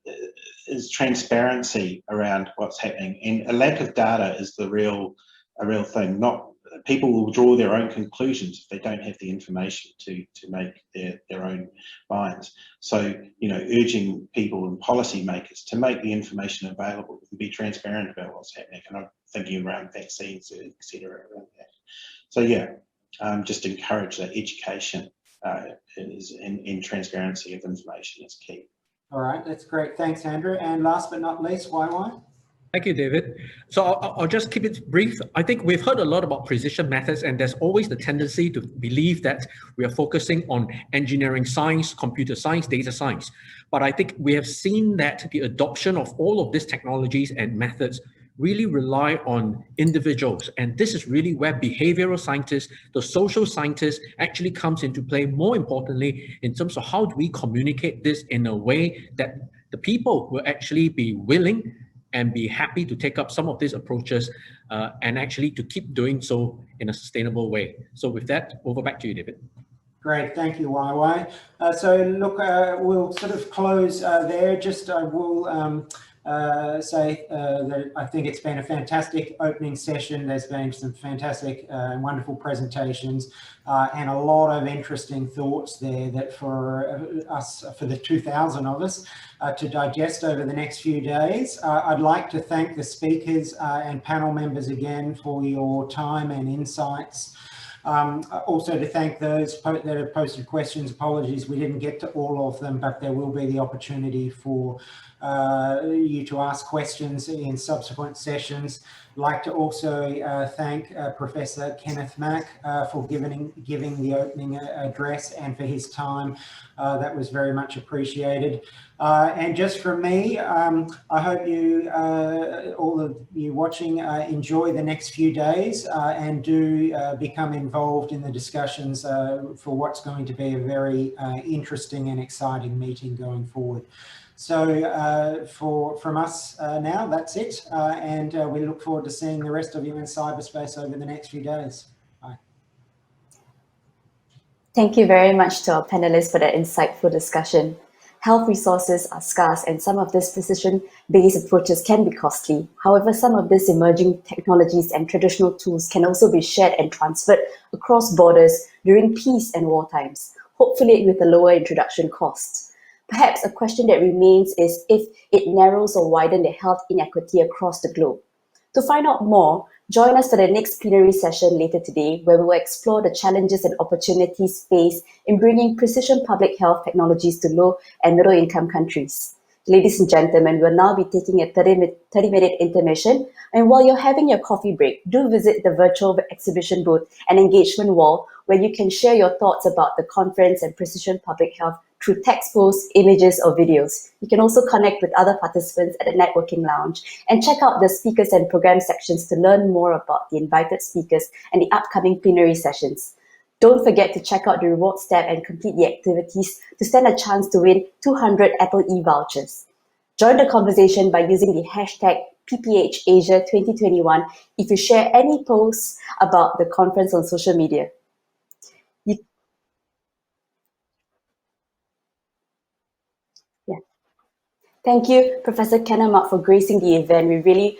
is transparency around what's happening. And a lack of data is a real thing. People will draw their own conclusions if they don't have the information to make their own minds. So, you know, urging people and policymakers to make the information available and be transparent about what's happening. And I'm thinking around vaccines, etc. around that. So yeah, just encourage that education is in transparency of information is key. All right, that's great. Thanks, Andrew. And last but not least, 𝗲𝗲? Thank you, David. So I'll just keep it brief. I think we've heard a lot about precision methods, and there's always the tendency to believe that we are focusing on engineering science, computer science, data science. But I think we have seen that the adoption of all of these technologies and methods really rely on individuals. And this is really where behavioral scientists, the social scientists actually comes into play, more importantly, in terms of how do we communicate this in a way that the people will actually be willing and be happy to take up some of these approaches and actually to keep doing so in a sustainable way. So with that, over back to you, David. Great, thank you, 𝗦𝗲𝗊. So look, we'll sort of close there. Just I will say that I think it's been a fantastic opening session. There's been some fantastic and wonderful presentations and a lot of interesting thoughts there that for us, for the 2,000 of us, to digest over the next few days. I'd like to thank the speakers and panel members again for your time and insights. Also to thank those that have posted questions. Apologies, we didn't get to all of them, but there will be the opportunity for you to ask questions in subsequent sessions. I'd like to also thank Professor Kenneth Mak for giving the opening address and for his time. That was very much appreciated. And just from me, I hope you, all of you watching, enjoy the next few days and do become involved in the discussions for what's going to be a very interesting and exciting meeting going forward. So from us now, that's it. And we look forward to seeing the rest of you in cyberspace over the next few days. Bye. Thank you very much to our panelists for that insightful discussion. Health resources are scarce and some of these precision-based approaches can be costly. However, some of these emerging technologies and traditional tools can also be shared and transferred across borders during peace and war times, hopefully with a lower introduction cost. Perhaps a question that remains is if it narrows or widens the health inequity across the globe. To find out more, join us for the next plenary session later today, where we will explore the challenges and opportunities faced in bringing precision public health technologies to low and middle income countries. Ladies and gentlemen, we'll now be taking a 30-minute intermission, and while you're having your coffee break, do visit the virtual exhibition booth and engagement wall, where you can share your thoughts about the conference and precision public health through text posts, images, or videos. You can also connect with other participants at the networking lounge and check out the speakers and program sections to learn more about the invited speakers and the upcoming plenary sessions. Don't forget to check out the rewards tab and complete the activities to stand a chance to win 200 Apple e-vouchers. Join the conversation by using the hashtag PPH Asia 2021 if you share any posts about the conference on social media. Thank you, Professor Kenneth, for gracing the event. We really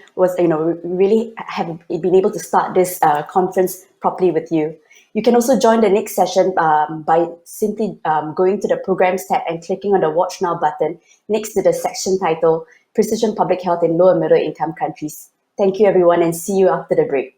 have been able to start this conference properly with you. You can also join the next session by simply going to the Programs tab and clicking on the Watch Now button next to the section title, Precision Public Health in Low and Middle Income Countries. Thank you, everyone, and see you after the break.